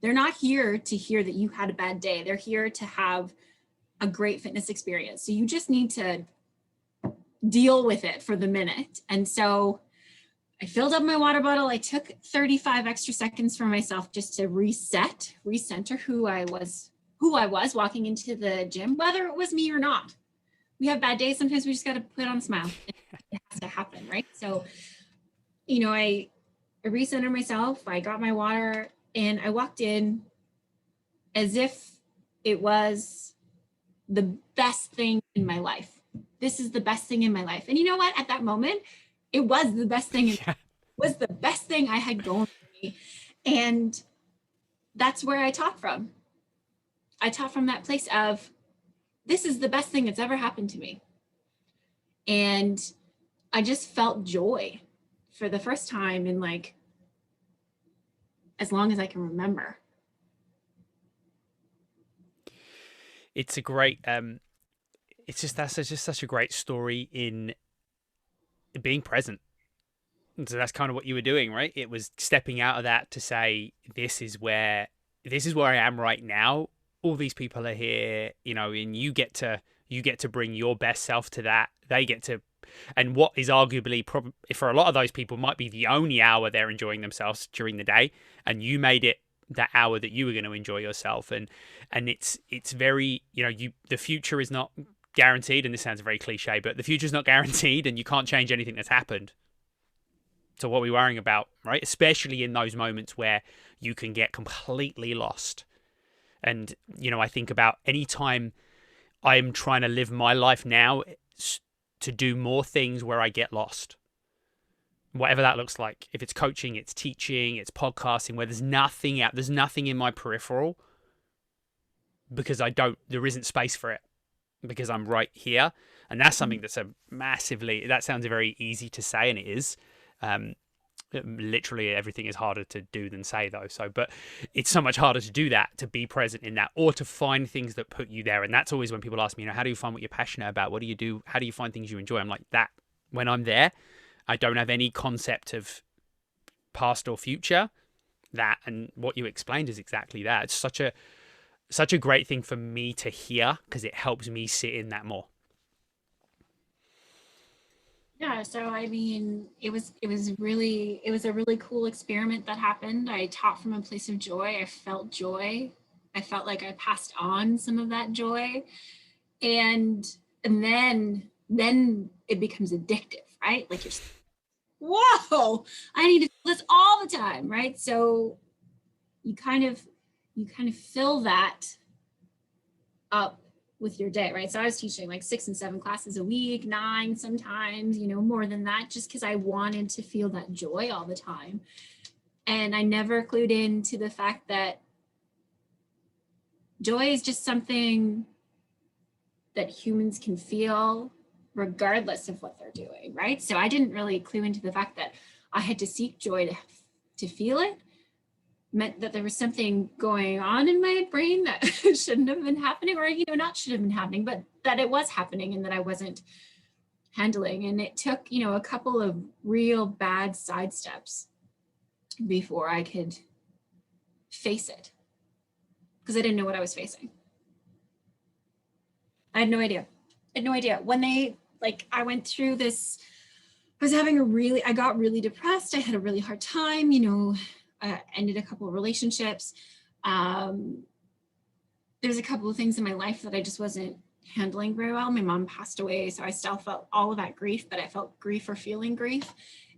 They're not here to hear that you had a bad day. They're here to have a great fitness experience. So you just need to deal with it for the minute. And so I filled up my water bottle. I took 35 extra seconds for myself just to recenter who I was walking into the gym, whether it was me or not. We have bad days. Sometimes we just got to put on a smile. It has to happen, right? So, I recentered myself. I got my water and I walked in as if it was the best thing in my life. This is the best thing in my life. And you know what? At that moment, it was the best thing. It was the best thing I had going for me. And that's where I taught from. I taught from that place of, this is the best thing that's ever happened to me. And I just felt joy for the first time in like, as long as I can remember. It's a great, that's just such a great story in being present. So that's kind of what you were doing, right? It was stepping out of that to say, this is where I am right now. All these people are here, and you get to bring your best self to that. They get to, and what is arguably probably for a lot of those people might be the only hour they're enjoying themselves during the day, and you made it that hour that you were going to enjoy yourself. And it's very, the future is not guaranteed, and this sounds very cliche, but the future's not guaranteed, and you can't change anything that's happened. So what are we worrying about, right? Especially in those moments where you can get completely lost. And, I think about any time I'm trying to live my life now to do more things where I get lost. Whatever that looks like. If it's coaching, it's teaching, it's podcasting, where there's nothing in my peripheral because there isn't space for it because I'm right here. And that's something that's that sounds very easy to say, and it is. Literally everything is harder to do than say, though. But it's so much harder to do that, to be present in that, or to find things that put you there. And that's always when people ask me, how do you find what you're passionate about? What do you do? How do you find things you enjoy? I'm like, that when I'm there, I don't have any concept of past or future. That, and what you explained is exactly that. It's such a great thing for me to hear because it helps me sit in that more. Yeah, so I mean, it was a really cool experiment that happened. I taught from a place of joy. I felt joy. I felt like I passed on some of that joy. And then it becomes addictive, right? Like, you're, whoa, I need to do this all the time, right? So you kind of fill that up with your day, right? So I was teaching like 6 and 7 classes a week, 9 sometimes, more than that, just because I wanted to feel that joy all the time. And I never clued into the fact that joy is just something that humans can feel regardless of what they're doing, right? So I didn't really clue into the fact that I had to seek joy to feel it. Meant that there was something going on in my brain that shouldn't have been happening, or not should have been happening, but that it was happening and that I wasn't handling. And it took a couple of real bad side steps before I could face it, because I didn't know what I was facing. I had no idea. When I went through this, I got really depressed. I had a really hard time, I ended a couple of relationships. There's a couple of things in my life that I just wasn't handling very well. My mom passed away, so I still felt all of that grief, but I felt grief for feeling grief,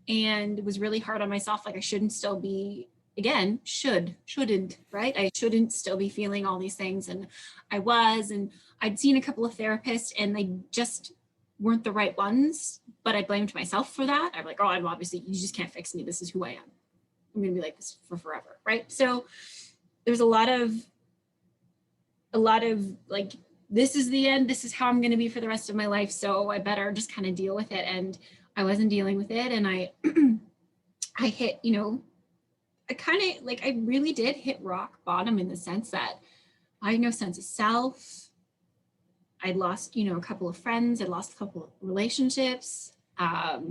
and it was really hard on myself. Like, I shouldn't still be, again, shouldn't, right? I shouldn't still be feeling all these things. And I was, and I'd seen a couple of therapists and they just weren't the right ones, but I blamed myself for that. I'm like, oh, I'm obviously, you just can't fix me. This is who I am. I'm going to be like this for forever, right? So there's a lot of like, this is the end. This is how I'm going to be for the rest of my life. So I better just kind of deal with it. And I wasn't dealing with it. And I hit, I really did hit rock bottom, in the sense that I had no sense of self. I'd lost, a couple of friends. I'd lost a couple of relationships. I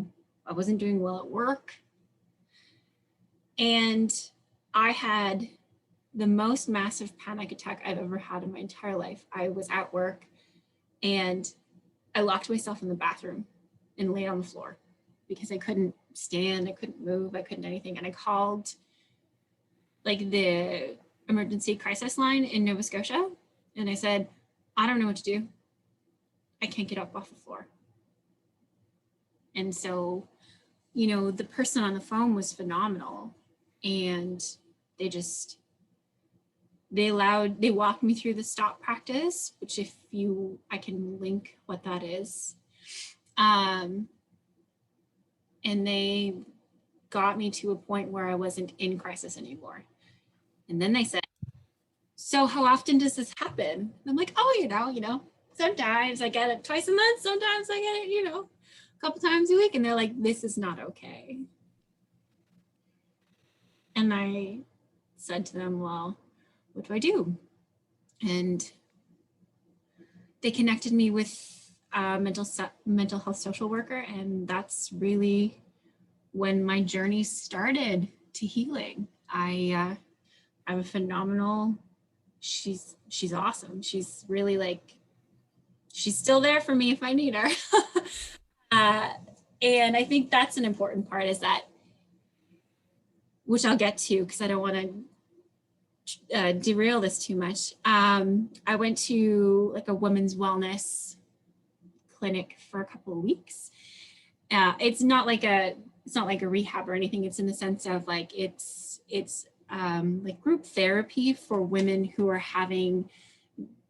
wasn't doing well at work. And I had the most massive panic attack I've ever had in my entire life. I was at work and I locked myself in the bathroom and laid on the floor because I couldn't stand, I couldn't move, I couldn't anything. And I called like the emergency crisis line in Nova Scotia. And I said, I don't know what to do. I can't get up off the floor. And so, the person on the phone was phenomenal. And they walked me through the stop practice, which I can link what that is. And they got me to a point where I wasn't in crisis anymore. And then they said, so how often does this happen? And I'm like, oh, sometimes I get it twice a month. Sometimes I get it, a couple times a week. And they're like, this is not okay. And I said to them, well, what do I do? And they connected me with a mental health social worker. And that's really when my journey started to healing. I have a phenomenal, she's awesome. She's really she's still there for me if I need her. And I think that's an important part, is that, which I'll get to because I don't want to derail this too much. I went to a women's wellness clinic for a couple of weeks. It's not like a rehab or anything. It's in the sense of like it's like group therapy for women who are having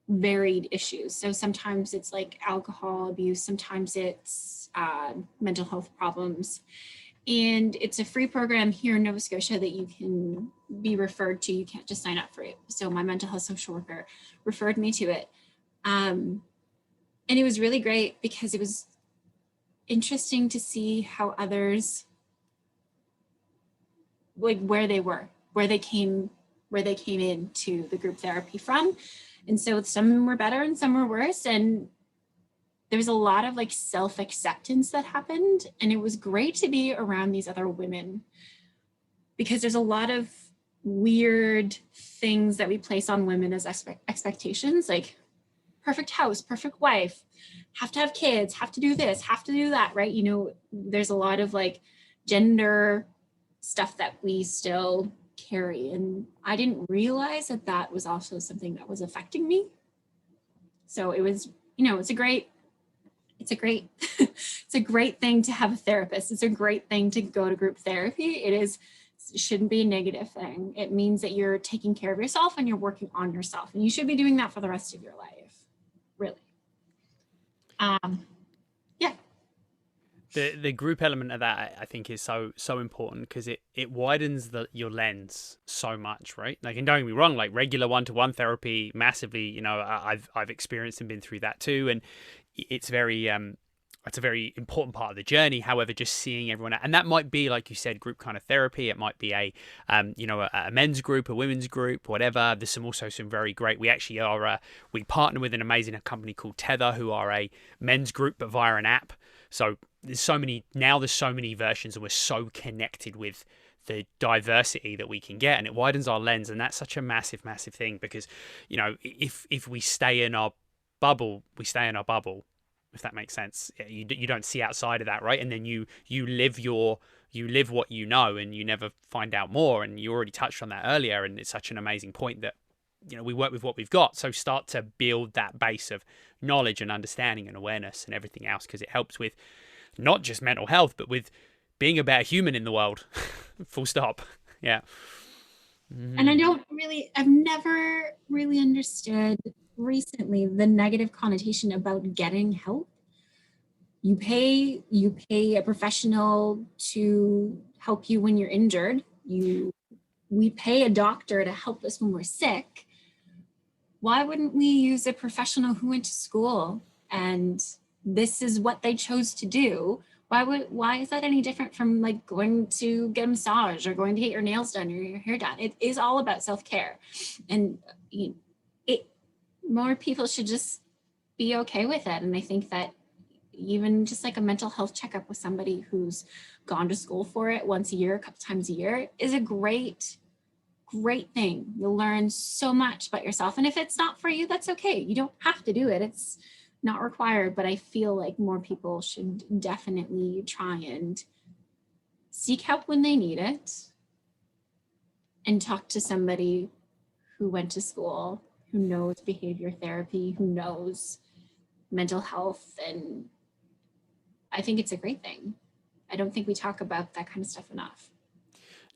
varied issues. So sometimes it's like alcohol abuse, sometimes it's mental health problems. And it's a free program here in Nova Scotia that you can be referred to. You can't just sign up for it. So my mental health social worker referred me to it. And it was really great because it was interesting to see how others, like where they were, where they came into the group therapy from. And so some were better and some were worse. And there was a lot of like self-acceptance that happened. And it was great to be around these other women because there's a lot of weird things that we place on women as expectations, like perfect house, perfect wife, have to have kids, have to do this, have to do that, right? You know, there's a lot of like gender stuff that we still carry. And I didn't realize that that was also something that was affecting me. So it was, you know, it's a great it's a great thing to have a therapist. It's a great thing to go to group therapy. It shouldn't be a negative thing. It means that you're taking care of yourself and you're working on yourself. And you should be doing that for the rest of your life, really. Yeah. The group element of that I think is so important because it widens your lens so much, right? Like, and don't get me wrong, like regular one-to-one therapy massively, you know, I've experienced and been through that too, and it's a very important part of the journey. However, just seeing everyone, and that might be, like you said, group kind of therapy. It might be a men's group, a women's group, whatever. There's also some very great. We actually we partner with an amazing company called Tether, who are a men's group but via an app. So there's so many versions, and we're so connected with the diversity that we can get, and it widens our lens, and that's such a massive thing because, you know, if we stay in our bubble, we stay in our bubble, if that makes sense. You don't see outside of that, right? And then you live what you know, and you never find out more. And you already touched on that earlier, and it's such an amazing point that, you know, we work with what we've got. So start to build that base of knowledge and understanding and awareness and everything else, because it helps with not just mental health, but with being a better human in the world. Full stop. Yeah. And I've never really understood recently the negative connotation about getting help. You pay a professional to help you when you're injured. We pay a doctor to help us when we're sick. Why wouldn't we use a professional who went to school and this is what they chose to do? Why is that any different from like going to get a massage or going to get your nails done or your hair done? It is all about self-care. And more people should just be okay with it. And I think that even just like a mental health checkup with somebody who's gone to school for it once a year, a couple times a year, is a great thing. You'll learn so much about yourself. And if it's not for you, that's okay. You don't have to do it. It's not required, but I feel like more people should definitely try and seek help when they need it and talk to somebody who went to school, who knows behavior therapy, who knows mental health. And I think it's a great thing. I don't think we talk about that kind of stuff enough.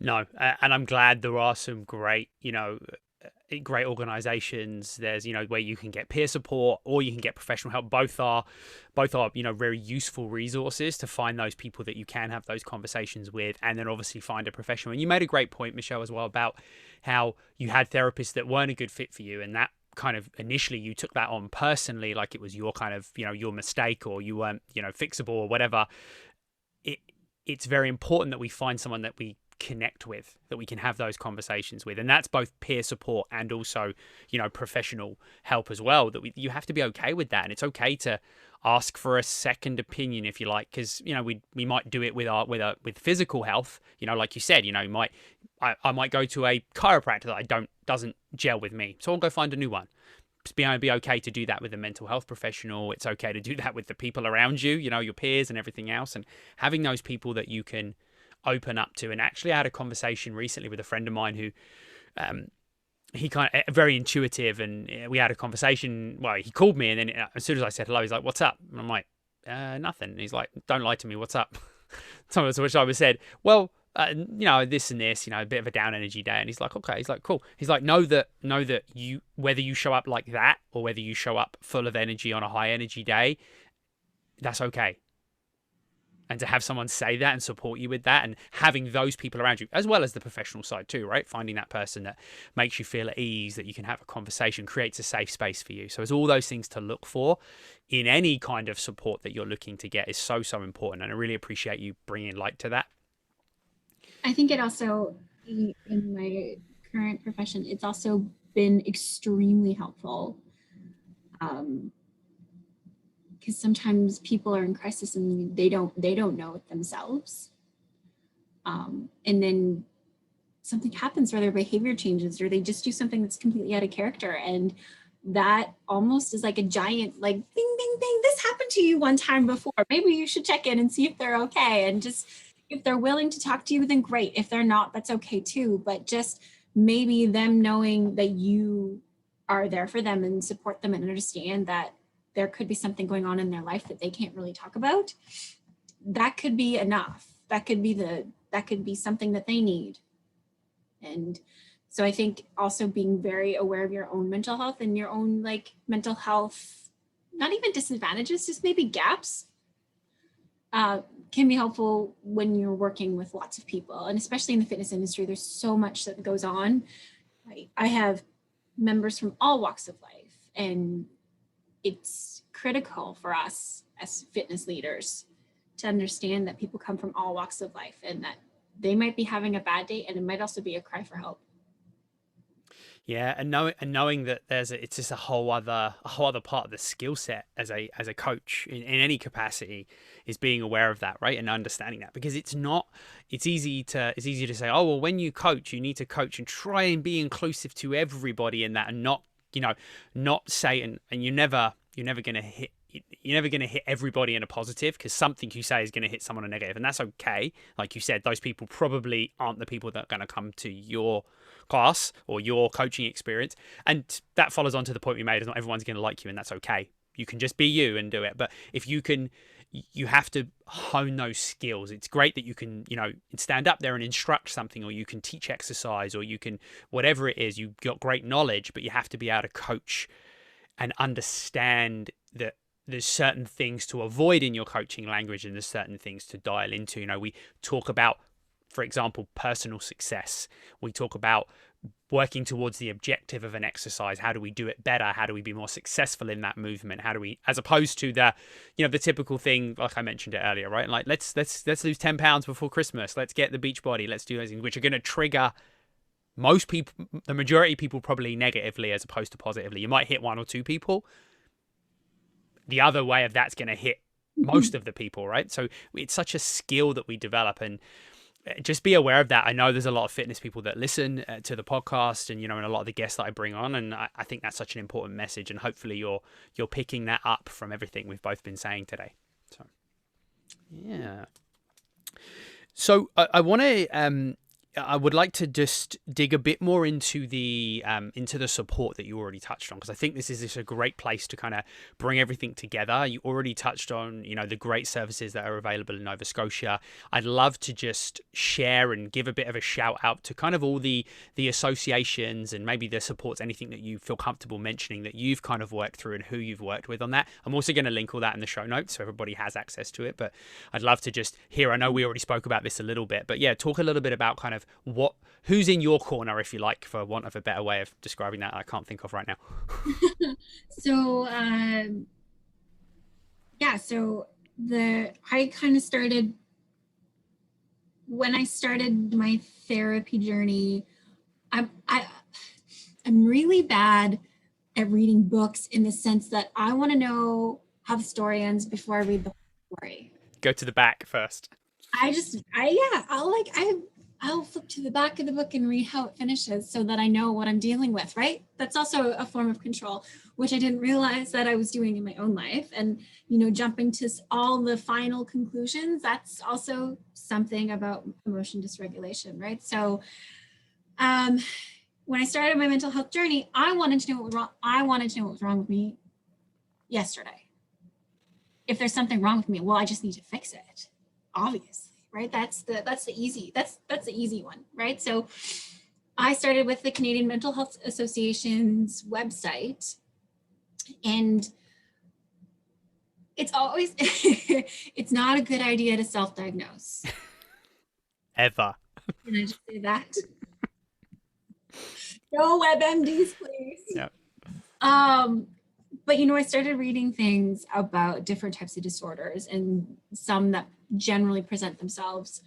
No, and I'm glad there are some great organizations. There's, you know, where you can get peer support or you can get professional help. Both are, you know, very useful resources to find those people that you can have those conversations with, and then obviously find a professional. And you made a great point, Michelle, as well, about how you had therapists that weren't a good fit for you, and that kind of initially you took that on personally, like it was your kind of, you know, your mistake, or you weren't, you know, fixable or whatever. It's very important that we find someone that we connect with, that we can have those conversations with, and that's both peer support and also, you know, professional help as well. You have to be okay with that, and it's okay to ask for a second opinion if you like, because, you know, we might do it with physical health, you know, like you said, you know, I might go to a chiropractor that doesn't gel with me, so I'll go find a new one. Be okay to do that with a mental health professional. It's okay to do that with the people around you, you know, your peers and everything else, and having those people that you can open up to. And actually I had a conversation recently with a friend of mine who he kind of very intuitive, and we had a conversation. Well, he called me, and then as soon as I said hello, he's like, "What's up?" And I'm like, Nothing. And he's like, don't lie to me. What's up? So which I was said, well, this and this, a bit of a down energy day. And he's like, okay. He's like, cool. He's like, know that you, whether you show up like that or whether you show up full of energy on a high energy day, that's okay. And to have someone say that and support you with that, and having those people around you, as well as the professional side too, right? Finding that person that makes you feel at ease, that you can have a conversation, creates a safe space for you. So it's all those things to look for in any kind of support that you're looking to get is so, so important. And I really appreciate you bringing light to that. I think it also, in my current profession, it's also been extremely helpful. Because sometimes people are in crisis and they don't know it themselves. And then something happens where their behavior changes, or they just do something that's completely out of character. And that almost is like a giant, like, bing, bing, bing, this happened to you one time before. Maybe you should check in and see if they're okay. And just, if they're willing to talk to you, then great. If they're not, that's okay too. But just maybe them knowing that you are there for them and support them and understand that there could be something going on in their life that they can't really talk about, that could be enough. That could be something that they need. And so I think also being very aware of your own mental health and your own mental health, not even disadvantages, just maybe gaps, can be helpful when you're working with lots of people. And especially in the fitness industry, there's so much that goes on. I have members from all walks of life, and it's critical for us as fitness leaders to understand that people come from all walks of life and that they might be having a bad day, and it might also be a cry for help. Yeah, and knowing that it's just a whole other part of the skill set as a coach in any capacity is being aware of that, right? And understanding that, because it's easy to say, oh well, when you coach, you need to coach and try and be inclusive to everybody in that, and not say, and you're never going to hit. You're never going to hit everybody in a positive, because something you say is going to hit someone a negative, and that's okay. Like you said, those people probably aren't the people that are going to come to your class or your coaching experience. And that follows on to the point we made, is not everyone's going to like you, and that's okay. You can just be you and do it. But if you have to hone those skills. It's great that you can, stand up there and instruct something, or you can teach exercise, or you can, whatever it is, you've got great knowledge, but you have to be able to coach and understand that there's certain things to avoid in your coaching language, and there's certain things to dial into. We talk about, for example, personal success. We talk about working towards the objective of an exercise. How do we do it better? How do we be more successful in that movement? How do we, as opposed to the typical thing, like I mentioned it earlier, right? Like let's lose 10 pounds before Christmas. Let's get the beach body. Let's do those things, which are going to trigger most people, the majority of people, probably negatively as opposed to positively. You might hit one or two people. The other way of that's going to hit most of the people, right? So it's such a skill that we develop, and just be aware of that. I know there's a lot of fitness people that listen to the podcast, and and a lot of the guests that I bring on, and I think that's such an important message, and hopefully you're picking that up from everything we've both been saying today. So yeah. So I want to I would like to just dig a bit more into the support that you already touched on, because I think this is just a great place to kind of bring everything together. You already touched on, the great services that are available in Nova Scotia. I'd love to just share and give a bit of a shout out to kind of all the associations and maybe the supports, anything that you feel comfortable mentioning that you've kind of worked through and who you've worked with on that. I'm also going to link all that in the show notes so everybody has access to it, but I'd love to just hear, I know we already spoke about this a little bit, but yeah, talk a little bit about kind of who's in your corner, if you like, for want of a better way of describing that I can't think of right now. So I kind of started when I started my therapy journey. I'm really bad at reading books, in the sense that I want to know how the story ends before I read the whole story. Go to the back first. I'll flip to the back of the book and read how it finishes, so that I know what I'm dealing with, right? That's also a form of control, which I didn't realize that I was doing in my own life. And, jumping to all the final conclusions, that's also something about emotion dysregulation, right? So when I started my mental health journey, I wanted to know what was wrong. I wanted to know what was wrong with me yesterday. if there's something wrong with me, well, I just need to fix it, obviously, right? That's the easy one, right? So I started with the Canadian Mental Health Association's website, and it's always it's not a good idea to self-diagnose. Ever. Can I just say that? No WebMDs, please. Yeah. But you know, I started reading things about different types of disorders, and some that generally present themselves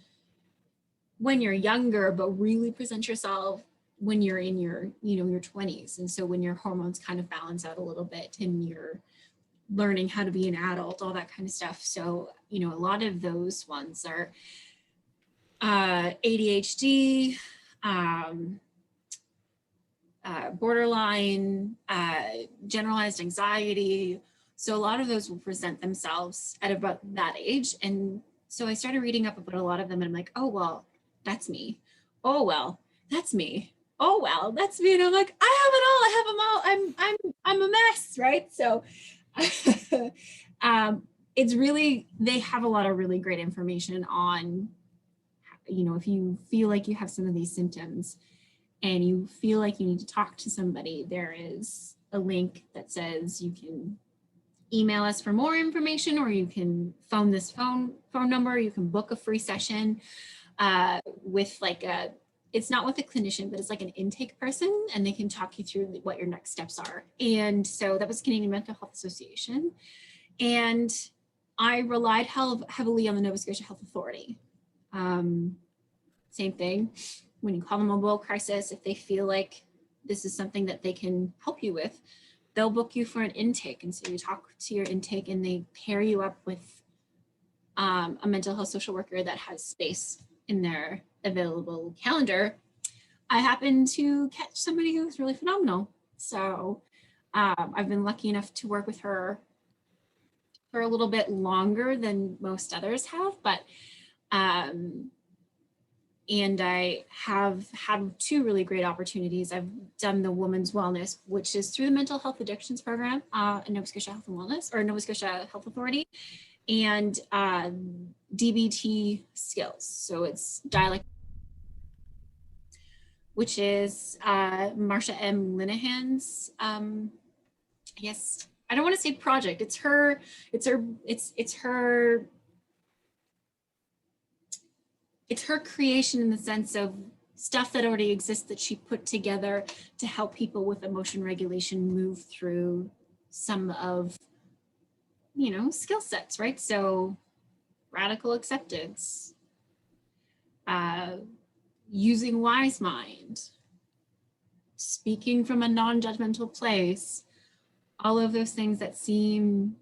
when you're younger, but really present yourself when you're in your, your 20s. And so when your hormones kind of balance out a little bit and you're learning how to be an adult, all that kind of stuff. So, a lot of those ones are ADHD, borderline, generalized anxiety. So a lot of those will present themselves at about that age. And so I started reading up about a lot of them, and I'm like, oh, well, that's me. Oh, well, that's me. Oh, well, that's me. And I'm like, I have them all. I'm a mess, right? So it's really, they have a lot of really great information on, if you feel like you have some of these symptoms and you feel like you need to talk to somebody, there is a link that says you can email us for more information, or you can phone this phone number. You can book a free session with it's not with a clinician, but it's like an intake person, and they can talk you through what your next steps are. And so that was Canadian Mental Health Association. And I relied heavily on the Nova Scotia Health Authority. Same thing. When you call them a mobile crisis, if they feel like this is something that they can help you with, they'll book you for an intake. And so you talk to your intake, and they pair you up with a mental health social worker that has space in their available calendar. I happened to catch somebody who was really phenomenal. So I've been lucky enough to work with her for a little bit longer than most others have, but and I have had two really great opportunities. I've done the Women's Wellness, which is through the Mental Health Addictions Program in Nova Scotia Health and Wellness, or Nova Scotia Health Authority, and DBT skills. So it's dialectical, which is Marsha M. Linehan's, I guess, I don't want to say project. It's her creation, in the sense of stuff that already exists that she put together to help people with emotion regulation move through some of, skill sets, right? So radical acceptance, using wise mind, speaking from a non-judgmental place, all of those things that seem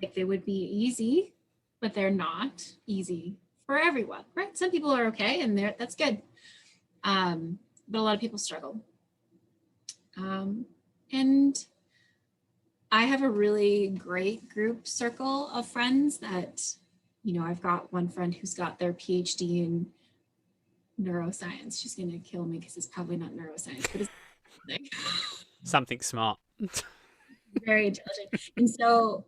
like they would be easy, but they're not easy for everyone, right? Some people are okay, and that's good. But a lot of people struggle. And I have a really great group circle of friends that, I've got one friend who's got their PhD in neuroscience. She's going to kill me because it's probably not neuroscience, but it's something smart. Very intelligent. And so,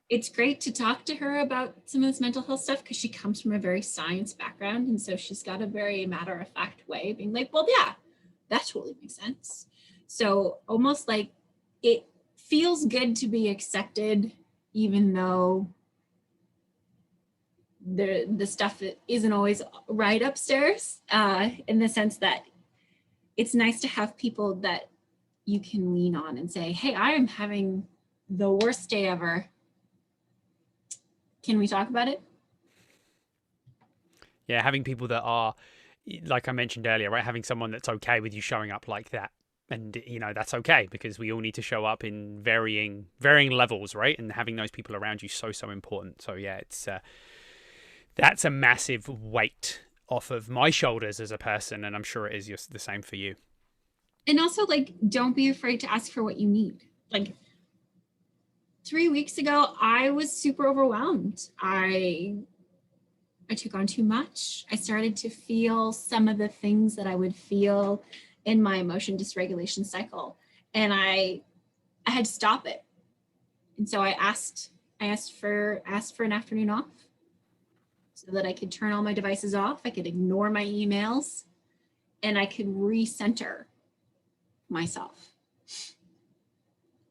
it's great to talk to her about some of this mental health stuff, because she comes from a very science background. And so she's got a very matter-of-fact way of being like, well, yeah, that totally makes sense. So almost like it feels good to be accepted, even though the stuff isn't always right upstairs, in the sense that it's nice to have people that you can lean on and say, hey, I am having the worst day ever. Can we talk about it? Yeah, having people that are, like I mentioned earlier, right? Having someone that's okay with you showing up like that. And, that's okay, because we all need to show up in varying levels, right? And having those people around you so important. So, yeah, that's a massive weight off of my shoulders as a person. And I'm sure it is the same for you. And also, don't be afraid to ask for what you need. 3 weeks ago, I was super overwhelmed. I took on too much. I started to feel some of the things that I would feel in my emotion dysregulation cycle. And I had to stop it. And so I asked for an afternoon off so that I could turn all my devices off, I could ignore my emails, and I could recenter myself.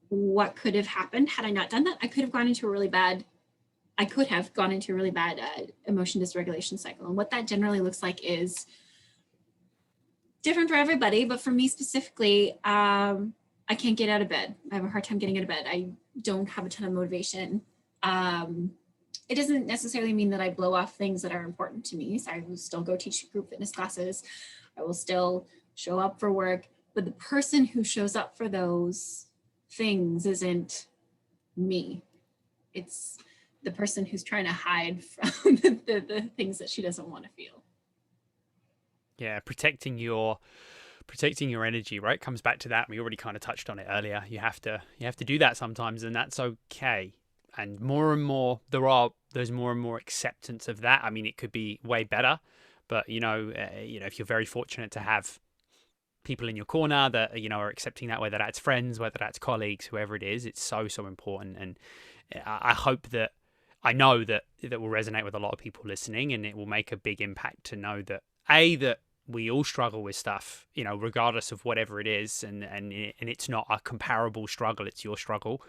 What could have happened had I not done that? I could have gone into a really bad emotion dysregulation cycle. And what that generally looks like is different for everybody, but for me specifically, I can't get out of bed. I have a hard time getting out of bed. I don't have a ton of motivation. It doesn't necessarily mean that I blow off things that are important to me. So I will still go teach group fitness classes. I will still show up for work, but the person who shows up for those things isn't me. It's the person who's trying to hide from the things that she doesn't want to feel. Yeah, protecting your energy, right? Comes back to that. We already kind of touched on it earlier. You have to do that sometimes, and that's okay. And more and more, there's more and more acceptance of that. I mean, it could be way better, but if you're very fortunate to have people in your corner that are accepting that, whether that's friends, whether that's colleagues, whoever it is, it's so important. And I know that will resonate with a lot of people listening, and it will make a big impact to know that that we all struggle with stuff, regardless of whatever it is, and it's not a comparable struggle, it's your struggle,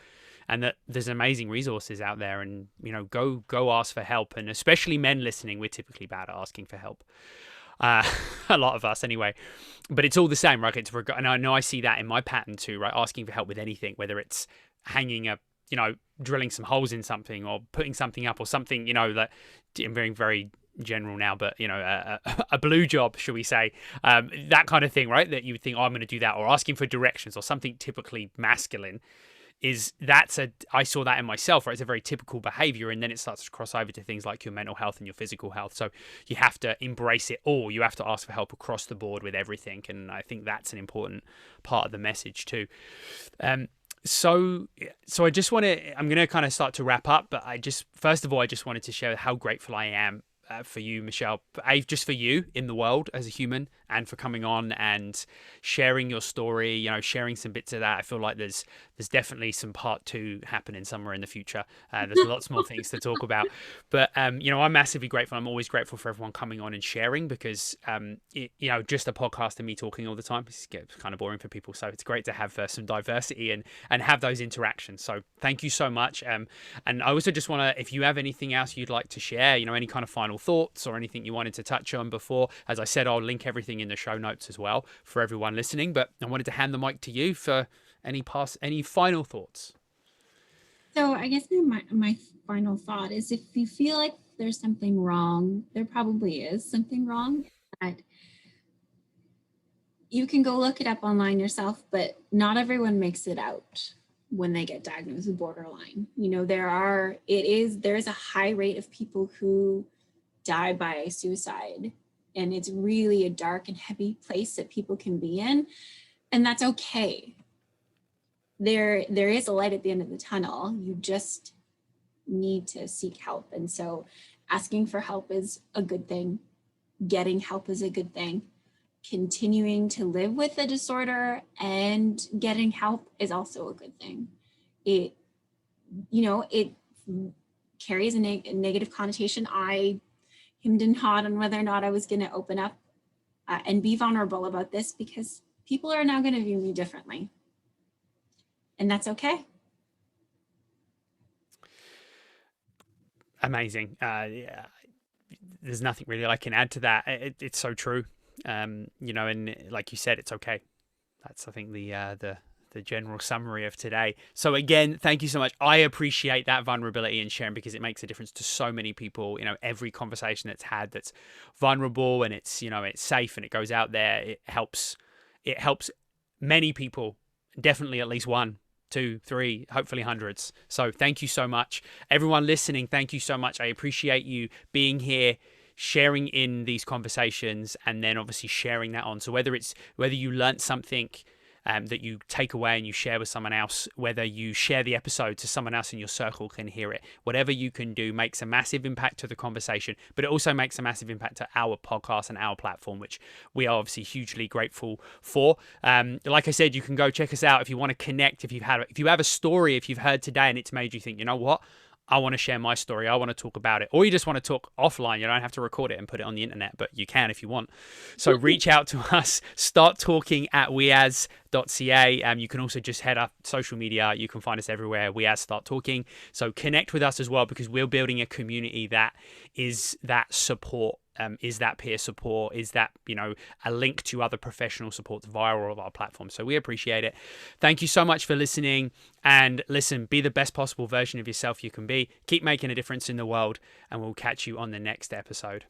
and that there's amazing resources out there, and go ask for help. And especially men listening, we're typically bad at asking for help. A lot of us anyway, but it's all the same, right? And I know I see that in my pattern too, right? Asking for help with anything, whether it's hanging drilling some holes in something, or putting something up, or something, that I'm very, very general now, but a blue job, shall we say, that kind of thing, right? That you would think, oh, I'm going to do that, or asking for directions, or something typically masculine. I saw that in myself, right? It's a very typical behavior, and then it starts to cross over to things like your mental health and your physical health. So you have to embrace it all. You have to ask for help across the board with everything, and I think that's an important part of the message too. So I'm going to kind of start to wrap up, but first of all, I just wanted to share how grateful I am for you, Michelle, just for you in the world as a human, and for coming on and sharing your story, sharing some bits of that. I feel like there's definitely some part 2 happening somewhere in the future. There's lots more things to talk about, but I'm massively grateful. I'm always grateful for everyone coming on and sharing, because just a podcast and me talking all the time is kind of boring for people. So it's great to have some diversity and have those interactions. So thank you so much. And I also just want to, if you have anything else you'd like to share, any kind of final thoughts or anything you wanted to touch on before, as I said, I'll link everything in the show notes as well for everyone listening. But I wanted to hand the mic to you for any final thoughts. So I guess my final thought is, if you feel like there's something wrong, there probably is something wrong. That you can go look it up online yourself, but not everyone makes it out when they get diagnosed with borderline. There is a high rate of people who die by suicide, and it's really a dark and heavy place that people can be in, and that's okay. There is a light at the end of the tunnel. You just need to seek help. And so asking for help is a good thing. Getting help is a good thing. Continuing to live with the disorder and getting help is also a good thing. It carries a negative connotation. I hemmed and hawed on whether or not I was going to open up and be vulnerable about this, because people are now going to view me differently. And that's okay. Amazing. There's nothing really I can add to that. It's so true. And like you said, it's okay. That's, I think, the general summary of today. So again, thank you so much. I appreciate that vulnerability and sharing, because it makes a difference to so many people. Every conversation that's had that's vulnerable and it's safe and it goes out there, it helps many people, definitely at least 1, 2, 3, hopefully hundreds. So thank you so much. Everyone listening, thank you so much. I appreciate you being here, sharing in these conversations, and then obviously sharing that on. So whether you learnt something that you take away and you share with someone else, whether you share the episode to someone else in your circle can hear it. Whatever you can do makes a massive impact to the conversation, but it also makes a massive impact to our podcast and our platform, which we are obviously hugely grateful for. Like I said, you can go check us out if you want to connect, if you have a story, if you've heard today and it's made you think, you know what, I want to share my story, I want to talk about it, or you just want to talk offline. You don't have to record it and put it on the internet, but you can if you want. So reach out to us, start talking at weas.ca. You can also just head up social media. You can find us everywhere, weas start talking. So connect with us as well, because we're building a community that is that support. Is that peer support, is that, a link to other professional supports via all of our platforms. So we appreciate it. Thank you so much for listening, and listen, be the best possible version of yourself you can be. Keep making a difference in the world, and we'll catch you on the next episode.